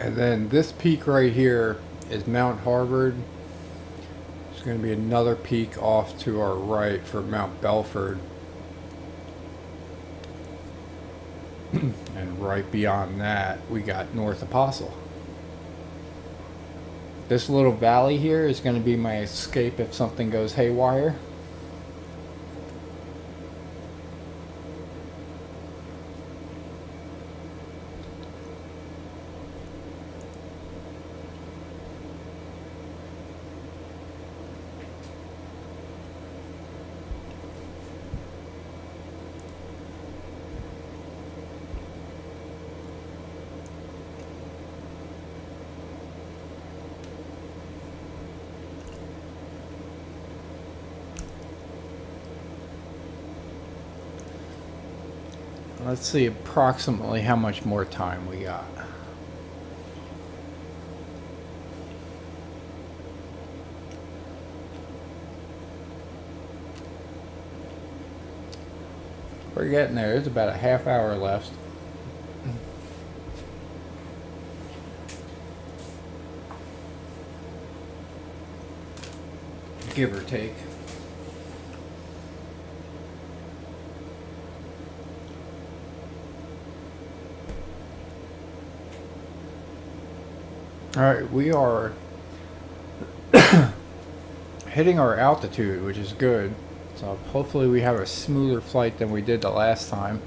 And then this peak right here is Mount Harvard. There's going to be another peak off to our right for Mount Belford. And right beyond that, we got North Apostle. This little valley here is going to be my escape if something goes haywire. Let's see approximately how much more time we got. We're getting there. There's about a half hour left. Give or take. Alright, we are hitting our altitude, which is good. So hopefully we have a smoother flight than we did the last time.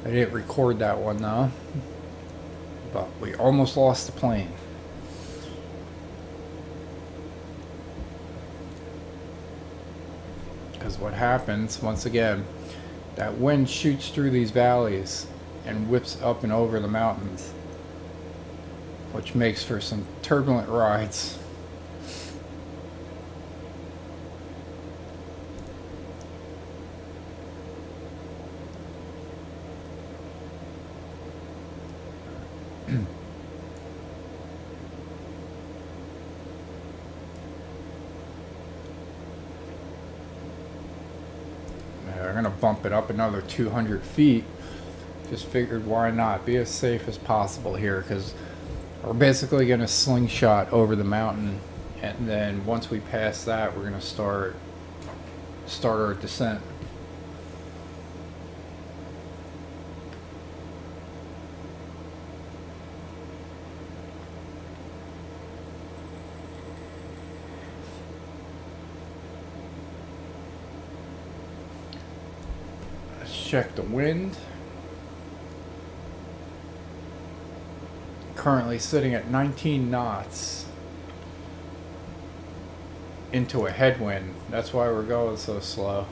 I didn't record that one though. But we almost lost the plane. Because what happens, once again, that wind shoots through these valleys and whips up and over the mountains, which makes for some turbulent rides. We're gonna bump it up another 200 feet. Just figured why not be as safe as possible here, because we're basically gonna slingshot over the mountain, and then once we pass that, we're gonna start our descent. Check the wind. Currently sitting at 19 knots into a headwind. That's why we're going so slow.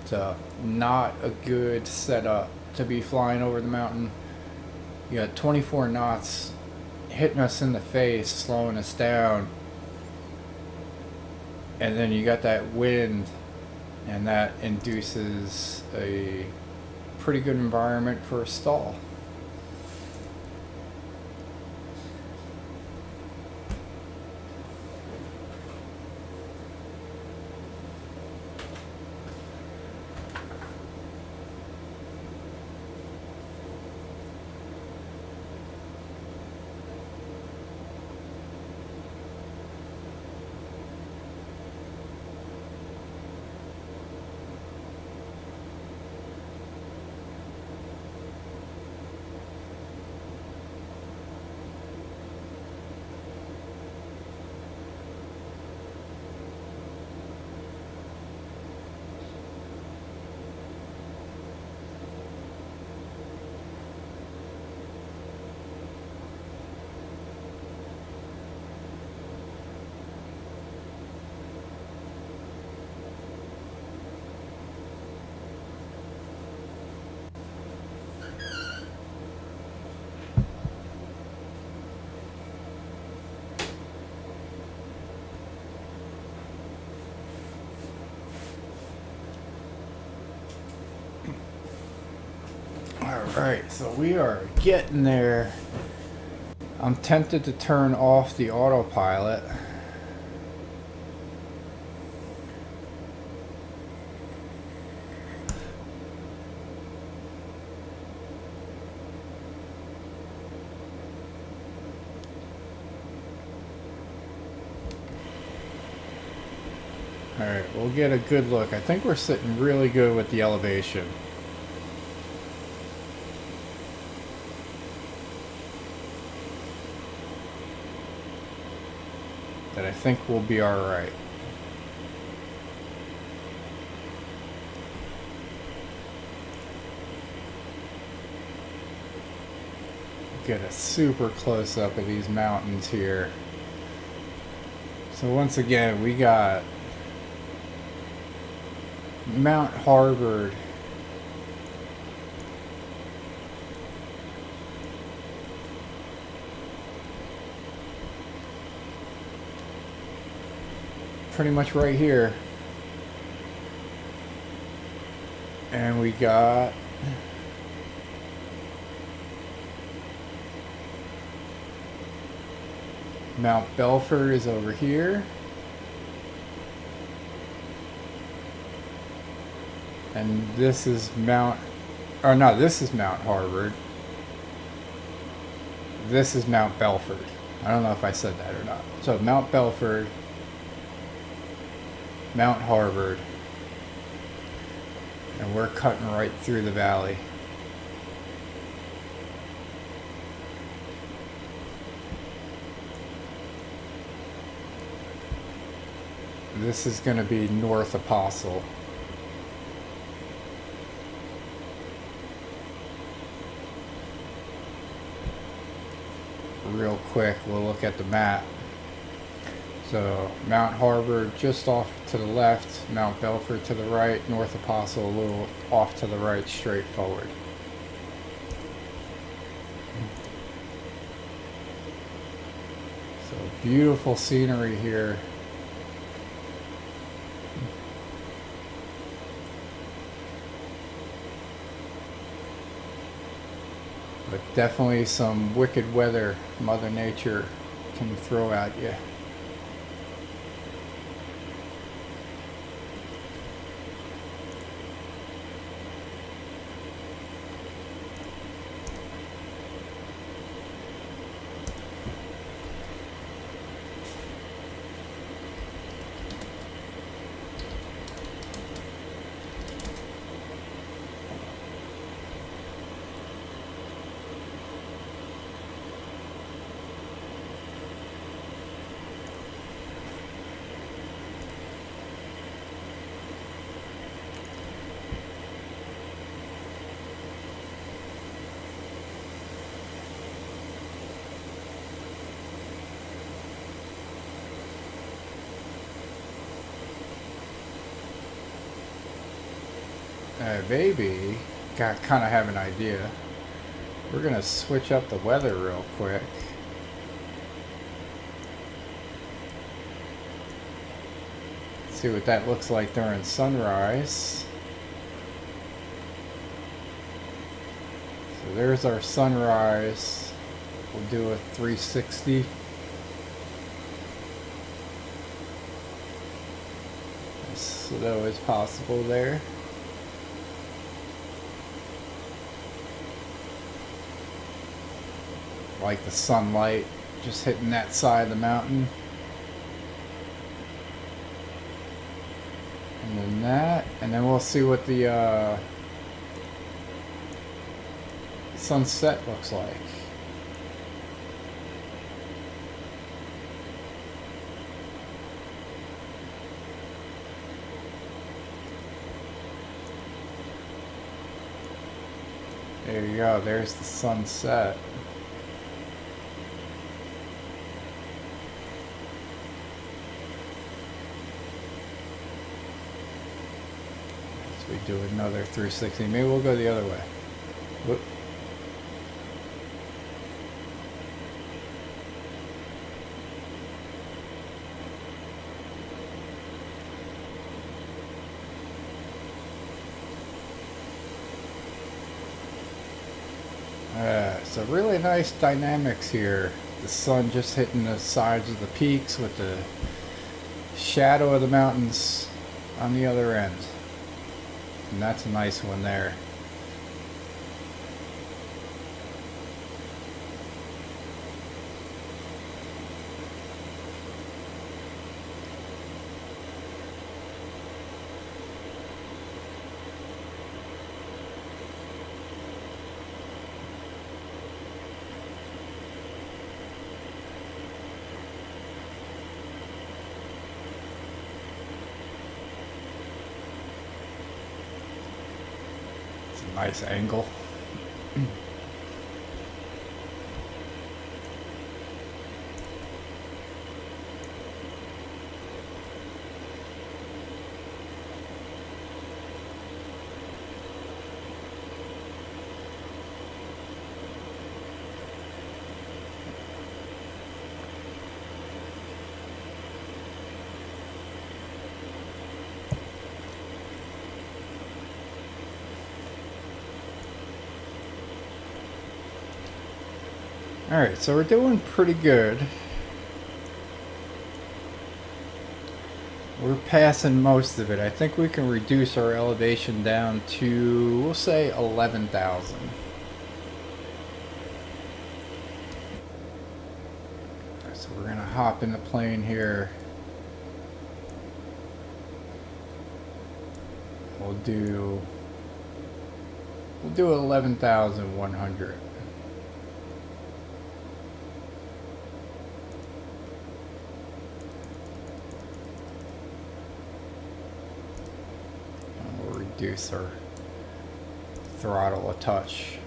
It's not a good setup to be flying over the mountain. You got 24 knots hitting us in the face, slowing us down. And then you got that wind, and that induces a pretty good environment for a stall. Alright, so we are getting there. I'm tempted to turn off the autopilot. Alright, we'll get a good look. I think we're sitting really good with the elevation. That I think we'll be alright. Get a super close up of these mountains here. So once again, we got Mount Harvard. Pretty much right here. And we got Mount Belford is over here. And this is Mount, or no, this is Mount Harvard. This is Mount Belford. I don't know if I said that or not. So Mount Belford, Mount Harvard, and we're cutting right through the valley. This is going to be North Apostle. Real quick, we'll look at the map. So Mount Harvard just off to the left, Mount Belford to the right, North Apostle a little off to the right, straight forward. So beautiful scenery here. But definitely some wicked weather Mother Nature can throw at you. Baby, kind of have an idea. We're gonna switch up the weather real quick. See what that looks like during sunrise. So there's our sunrise. We'll do a 360. As slow as possible there. Like the sunlight just hitting that side of the mountain. And then that, and then we'll see what the sunset looks like. There you go, there's the sunset. We do another 360. Maybe we'll go the other way. Whoop. So really nice dynamics here. The sun just hitting the sides of the peaks with the shadow of the mountains on the other end. And that's a nice one there. Nice angle. Alright, so we're doing pretty good. We're passing most of it. I think we can reduce our elevation down to, we'll say, 11,000. So we're going to hop in the plane here. We'll do 11,100. Reduce our throttle a touch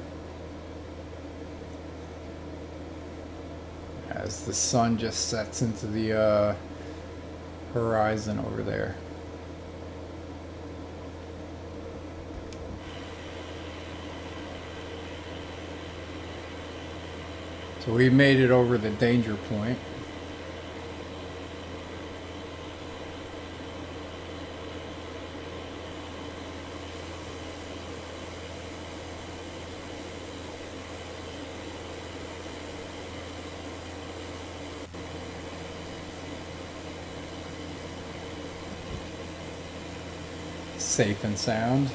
as the sun just sets into the horizon over there. So we made it over the danger point. Safe and sound.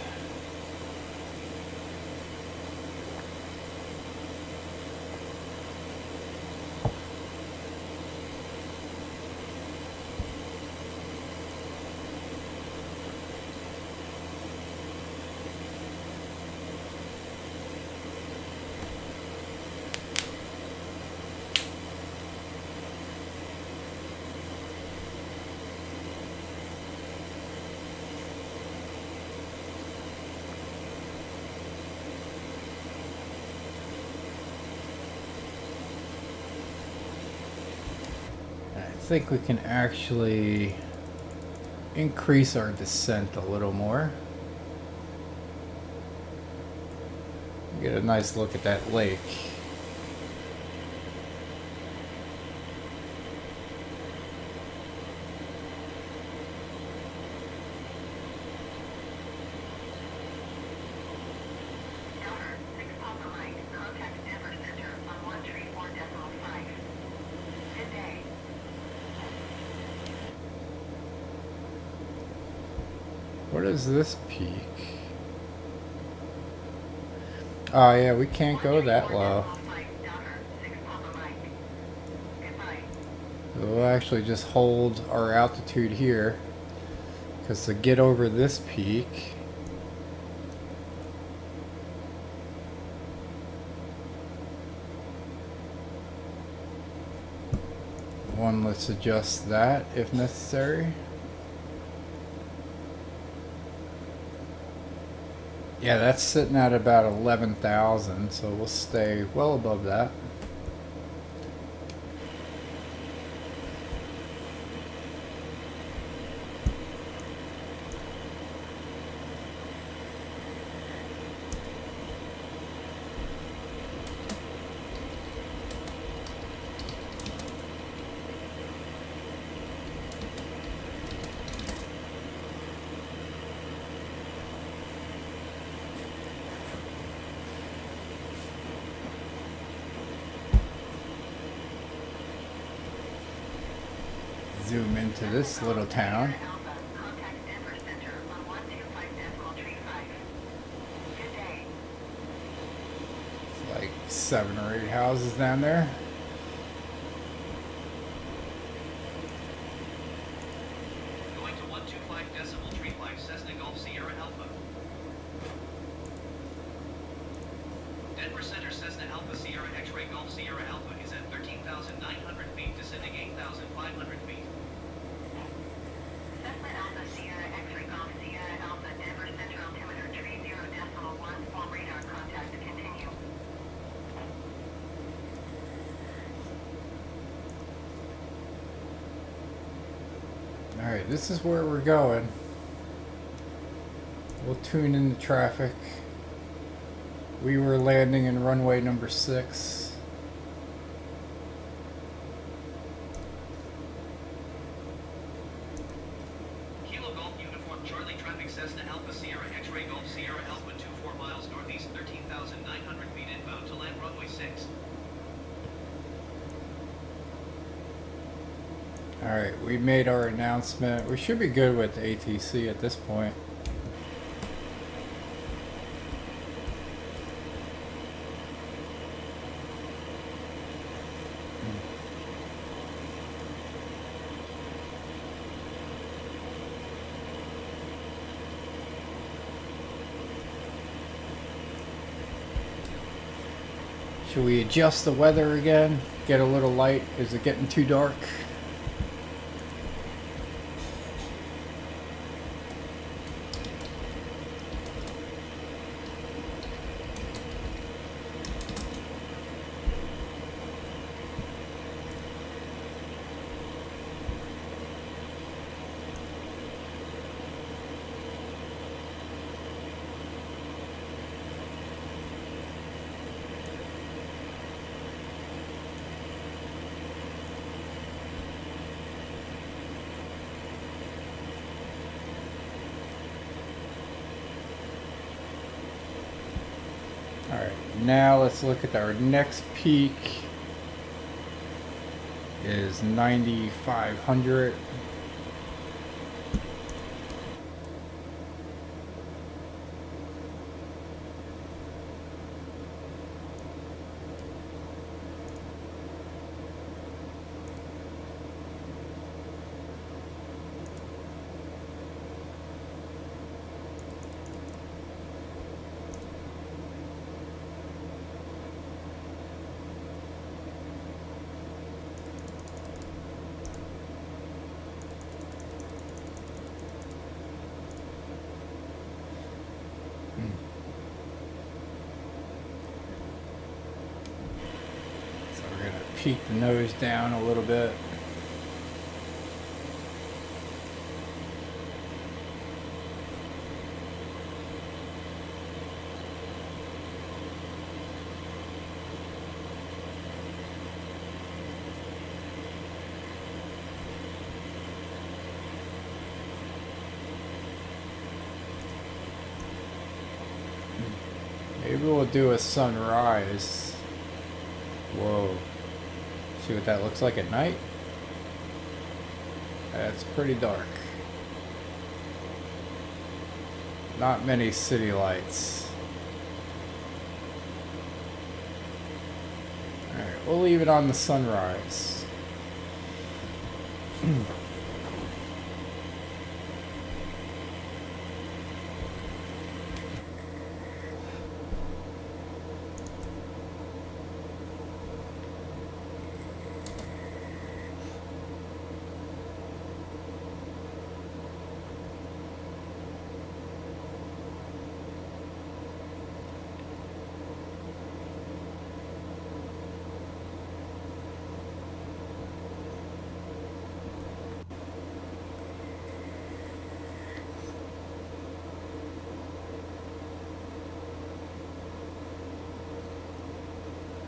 I think we can actually increase our descent a little more. Get a nice look at that lake. What is this peak? Oh yeah, we can't go that low. We'll actually just hold our altitude here, because to get over this peak, let's adjust that if necessary. Yeah, that's sitting at about 11,000, so we'll stay well above that. Zoom into this little town. It's like 7 or 8 houses down there.
Going to 125.35 Cessna Golf Sierra Alpha. Denver Center Cessna Alpha Sierra X-Ray Golf Sierra Alpha is at 13,900 feet, descending 8,500 feet.
Cessna Alpha Sierra X-Ray Golf Sierra Alpha Denver Center altimeter 30.14 radar contact continue.
Alright, this is where we're going. We'll tune in the traffic. We were landing in runway number 6.
Kilo Golf Uniform Charlie traffic Cessna Alpha Sierra X-Ray Golf Sierra Alpha 24 miles northeast, 13,900 feet inbound to land runway 6.
Alright, we made our announcement. We should be good with ATC at this point. Should we adjust the weather again? Get a little light? Is it getting too dark? Alright, now let's look at our next peak is 9,500. So we're going to peak the nose down a little bit. Maybe we'll do a sunrise. Whoa. See what that looks like at night? That's pretty dark. Not many city lights. Alright, we'll leave it on the sunrise.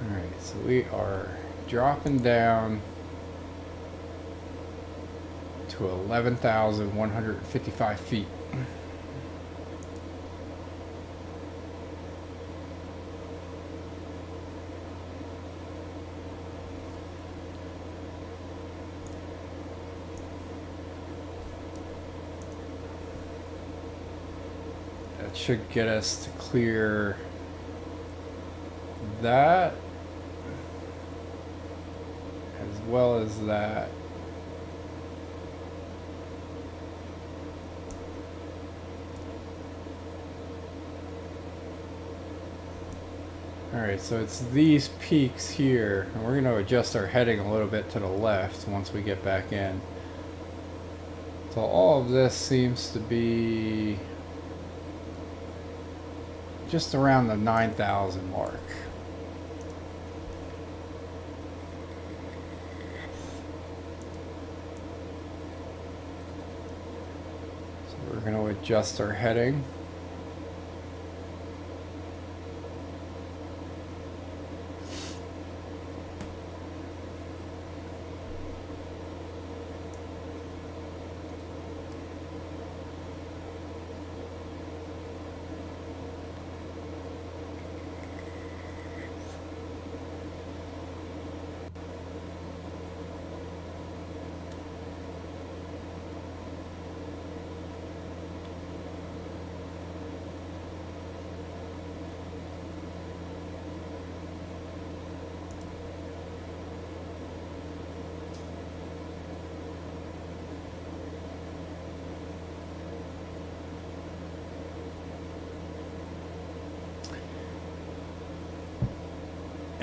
Alright, so we are dropping down to 11,155 feet. That should get us to clear that as well as that. Alright, so it's these peaks here, and we're going to adjust our heading a little bit to the left once we get back in. So all of this seems to be just around the 9,000 mark. So we're going to adjust our heading.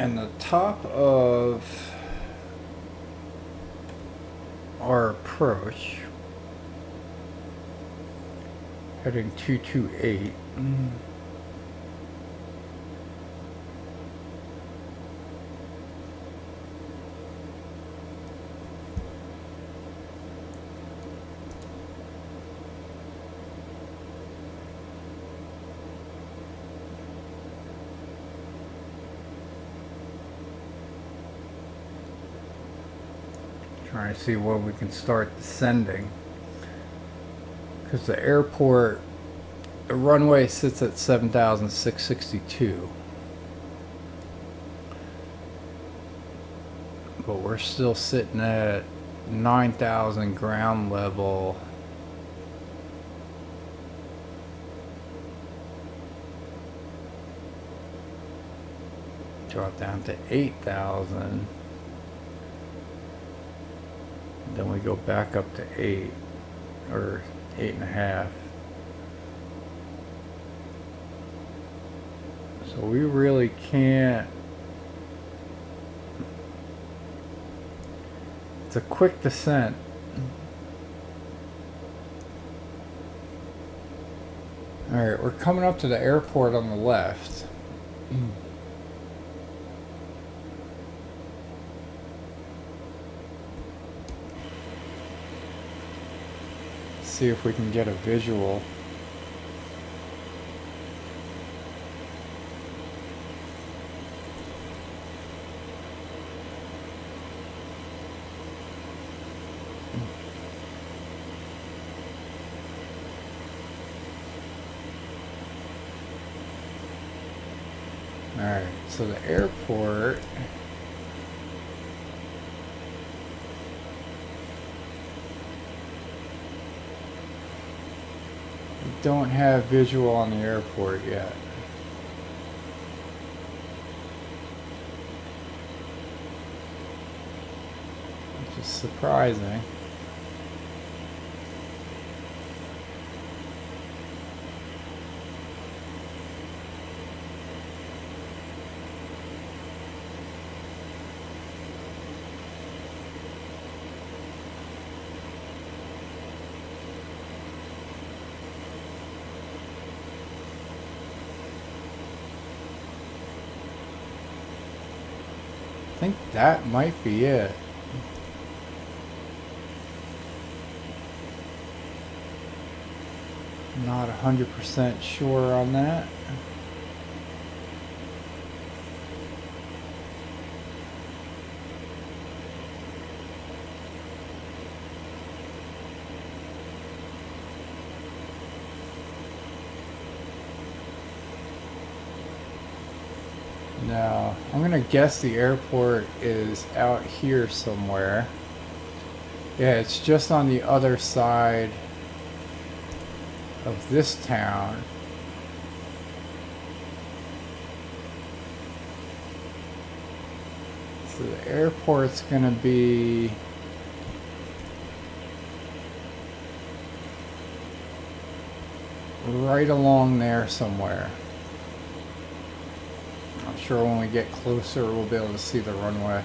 And the top of our approach, heading 228. Trying to see where we can start descending, because the airport, the runway sits at 7,662, but we're still sitting at 9,000 ground level. Drop down to 8,000. Then we go back up to 8 or 8.5. So we really can't. It's a quick descent. Alright, we're coming up to the airport on the left. See if we can get a visual. Alright, so the airport don't have visual on the airport yet. Which is surprising. I think that might be it. Not 100% sure on that. No, I'm gonna guess the airport is out here somewhere. Yeah, it's just on the other side of this town. So the airport's gonna be right along there somewhere. I'm sure when we get closer we'll be able to see the runway.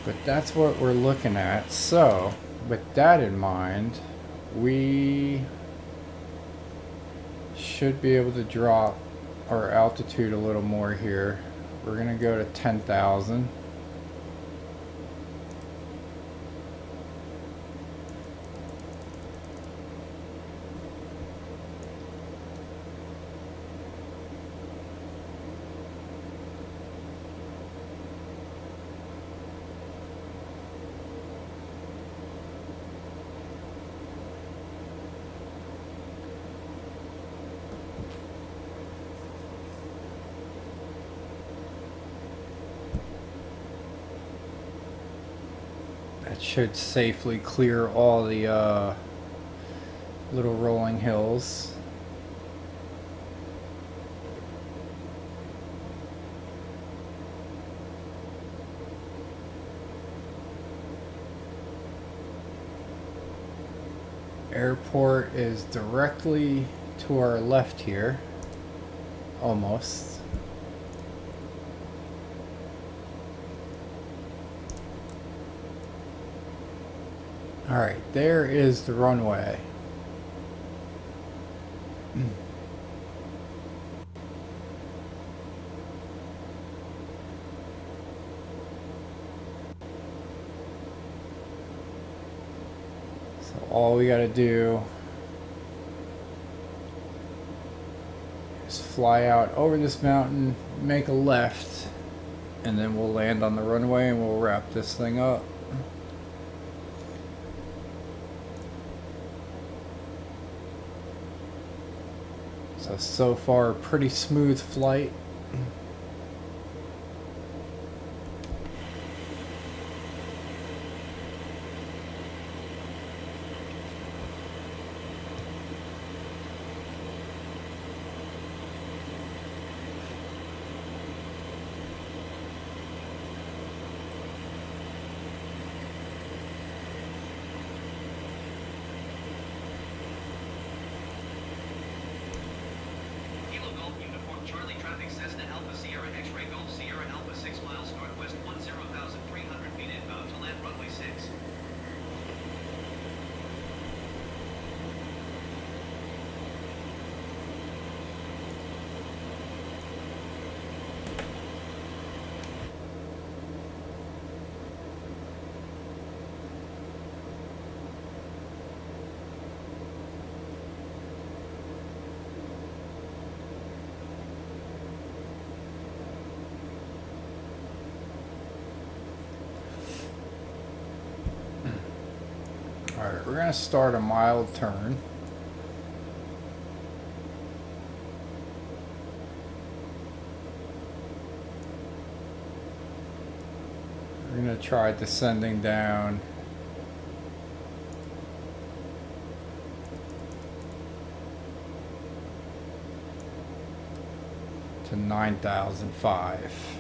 But that's what we're looking at. So, with that in mind, we should be able to drop our altitude a little more here. We're gonna go to 10,000. That should safely clear all the little rolling hills. Airport is directly to our left here. almost. All right, there is the runway. So all we got to do is fly out over this mountain, make a left, and then we'll land on the runway and we'll wrap this thing up. So far, pretty smooth flight.
Kilo Golf Uniform Charlie traffic Cessna Alpha Sierra X-Ray Golf Sierra Alpha 6 miles northwest 10,300 feet inbound to land runway 6.
Alright, we're going to start a mild turn. We're going to try descending down to 9,005.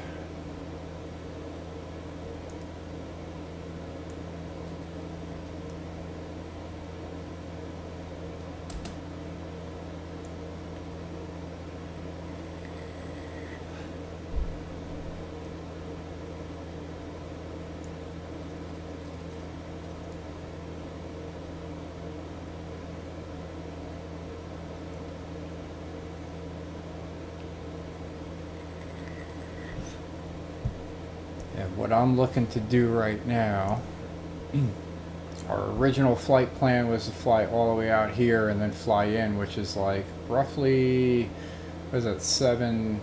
And what I'm looking to do right now, our original flight plan was to fly all the way out here and then fly in, which is like roughly, what is it, 7,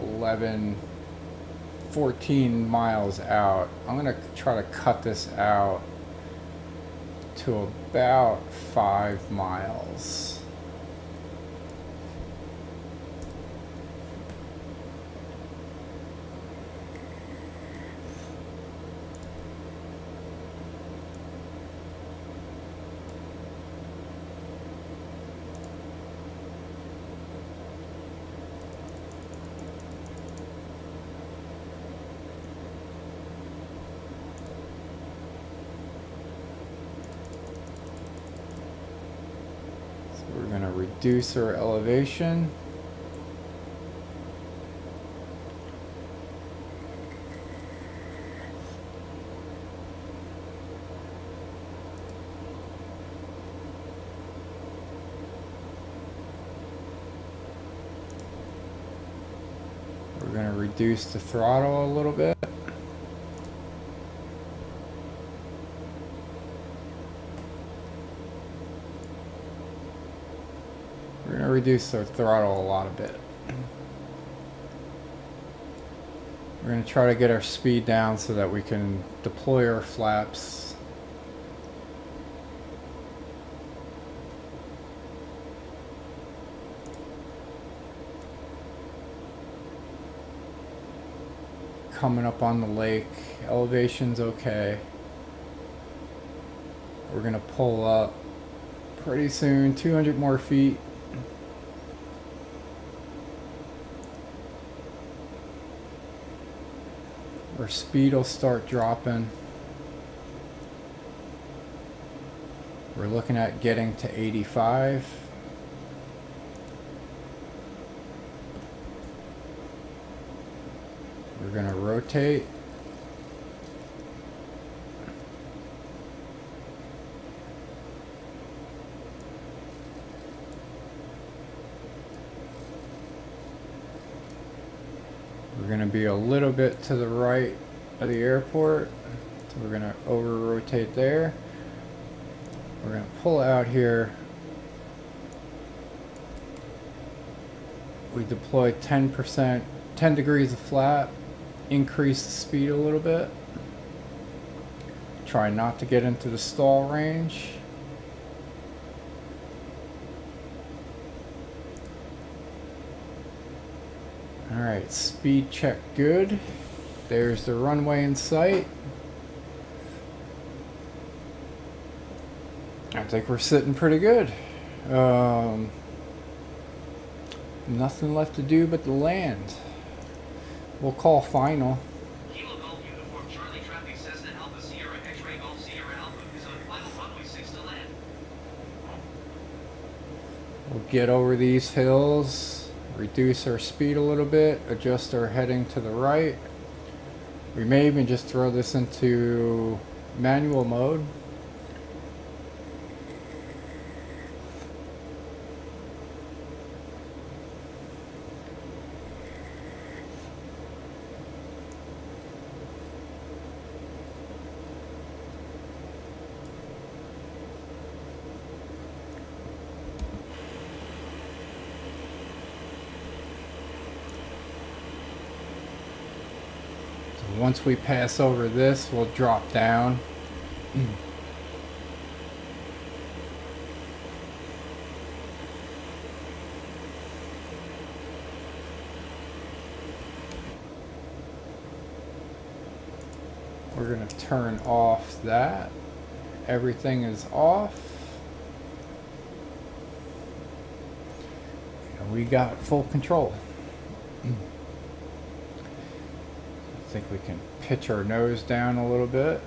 11, 14 miles out. I'm going to try to cut this out to about 5 miles. We're going to reduce our elevation. We're going to reduce the throttle a little bit. We're going to reduce our throttle a lot a bit. We're going to try to get our speed down so that we can deploy our flaps. Coming up on the lake, elevation's okay. We're going to pull up pretty soon, 200 more feet. Our speed will start dropping. We're looking at getting to 85. We're gonna rotate. We're gonna be a little bit to the right of the airport. So we're gonna over rotate there. We're gonna pull out here. We deploy 10%, 10 degrees of flat, increase the speed a little bit. Try not to get into the stall range. Alright, speed check good. There's the runway in sight. I think we're sitting pretty good. Nothing left to do but to land. We'll call final.
Kilo Golf Uniform Charlie traffic Cessna Alpha Sierra X-Ray Golf Sierra Alpha is on final runway 6 to land.
We'll get over these hills, reduce our speed a little bit, adjust our heading to the right. We may even just throw this into manual mode. Once we pass over this, we'll drop down. We're going to turn off that. Everything is off. And we got full control. I think we can pitch our nose down a little bit.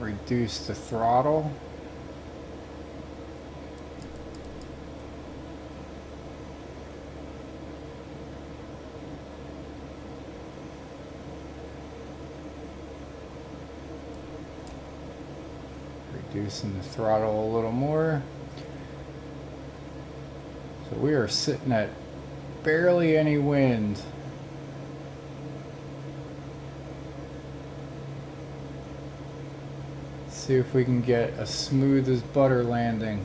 Reduce the throttle. Reducing the throttle a little more. So we are sitting at barely any wind. See if we can get a smooth as butter landing.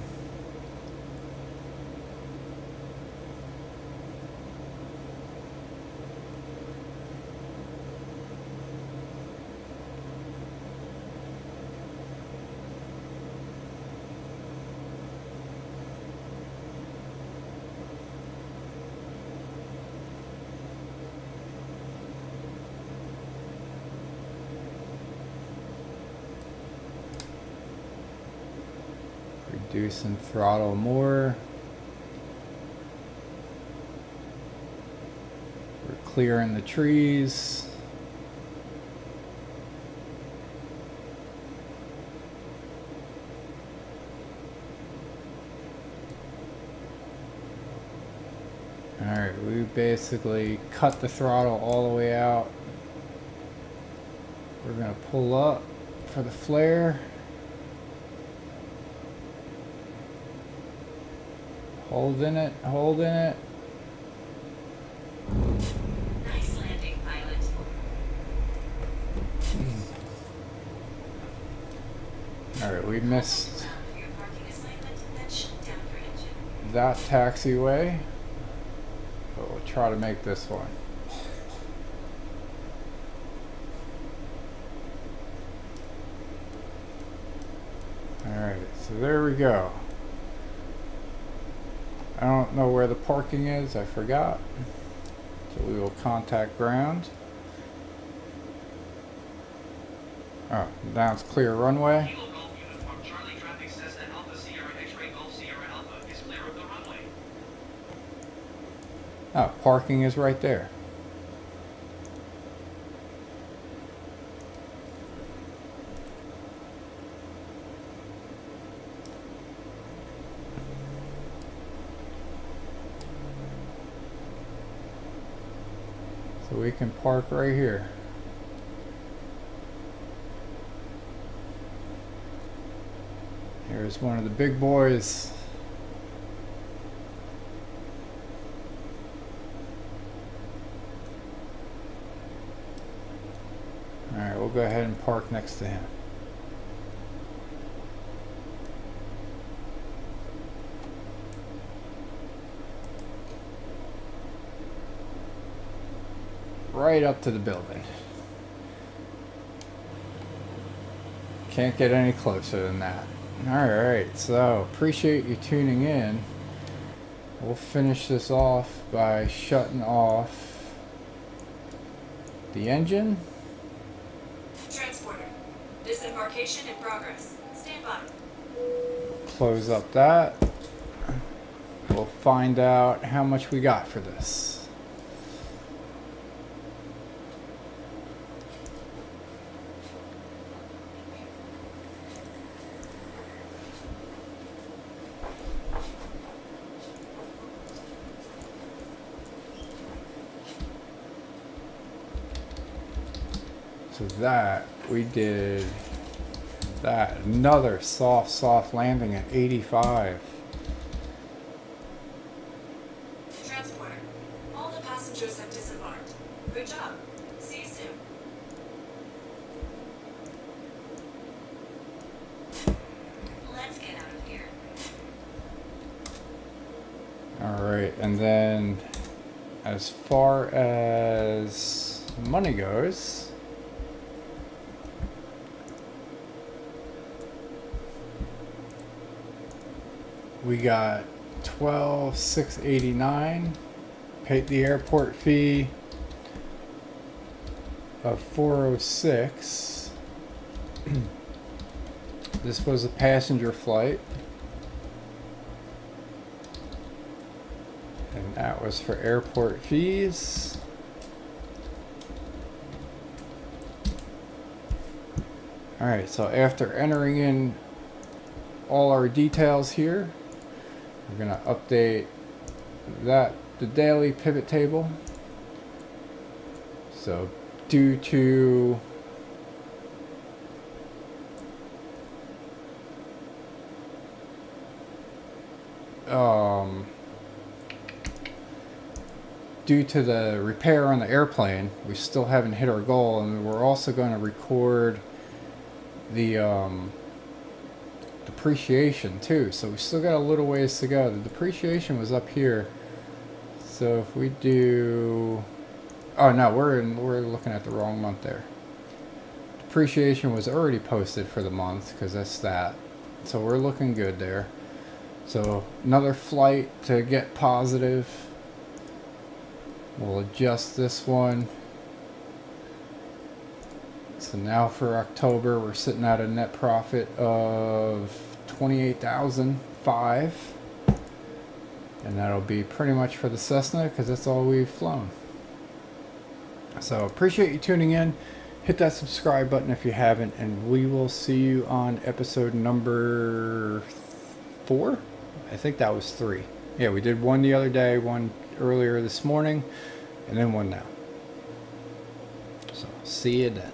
Reducing throttle more. We're clearing the trees. Alright, we basically cut the throttle all the way out. We're going to pull up for the flare. Holding it, holding it.
Nice landing, pilot.
Alright, we missed
For your parking assignment, then shut down your engine.
that taxiway. But we'll try to make this one. there we go. I don't know where the parking is, I forgot. So we will contact ground. Oh, now it's clear runway.
Kilo Golf Uniform Charlie traffic Cessna Alpha Sierra X-Ray Golf Sierra Alpha is clear of the runway.
Oh, parking is right there. So we can park right here. Here's one of the big boys. Alright, we'll go ahead and park next to him. Right up to the building. Can't get any closer than that. Alright, so appreciate you tuning in. We'll finish this off by shutting off the engine.
Transporter. Disembarkation in progress. Stand by.
Close up that. We'll find out how much we got for this. So that, we did that. Another soft landing at 85.
Transporter. All the passengers have disembarked. Good job. See you soon.
Let's get out of here.
Alright, and then as far as money goes, we got $12,689, paid the airport fee of $406. This was a passenger flight, and that was for airport fees. Alright, so after entering in all our details here, we're going to update the daily pivot table. So due to the repair on the airplane, we still haven't hit our goal, and we're also going to record the depreciation too, so we still got a little ways to go. The depreciation was up here, so if we do, oh no, we're looking at the wrong month there. Depreciation was already posted for the month because that's that, so we're looking good there. So another flight to get positive. We'll adjust this one. So now for October, we're sitting at a net profit of $28,005, and that'll be pretty much for the Cessna because that's all we've flown. So appreciate you tuning in. Hit that subscribe button if you haven't, and we will see you on episode number 4. I think that was 3. Yeah, we did one the other day, one earlier this morning, and then one now. So see you then.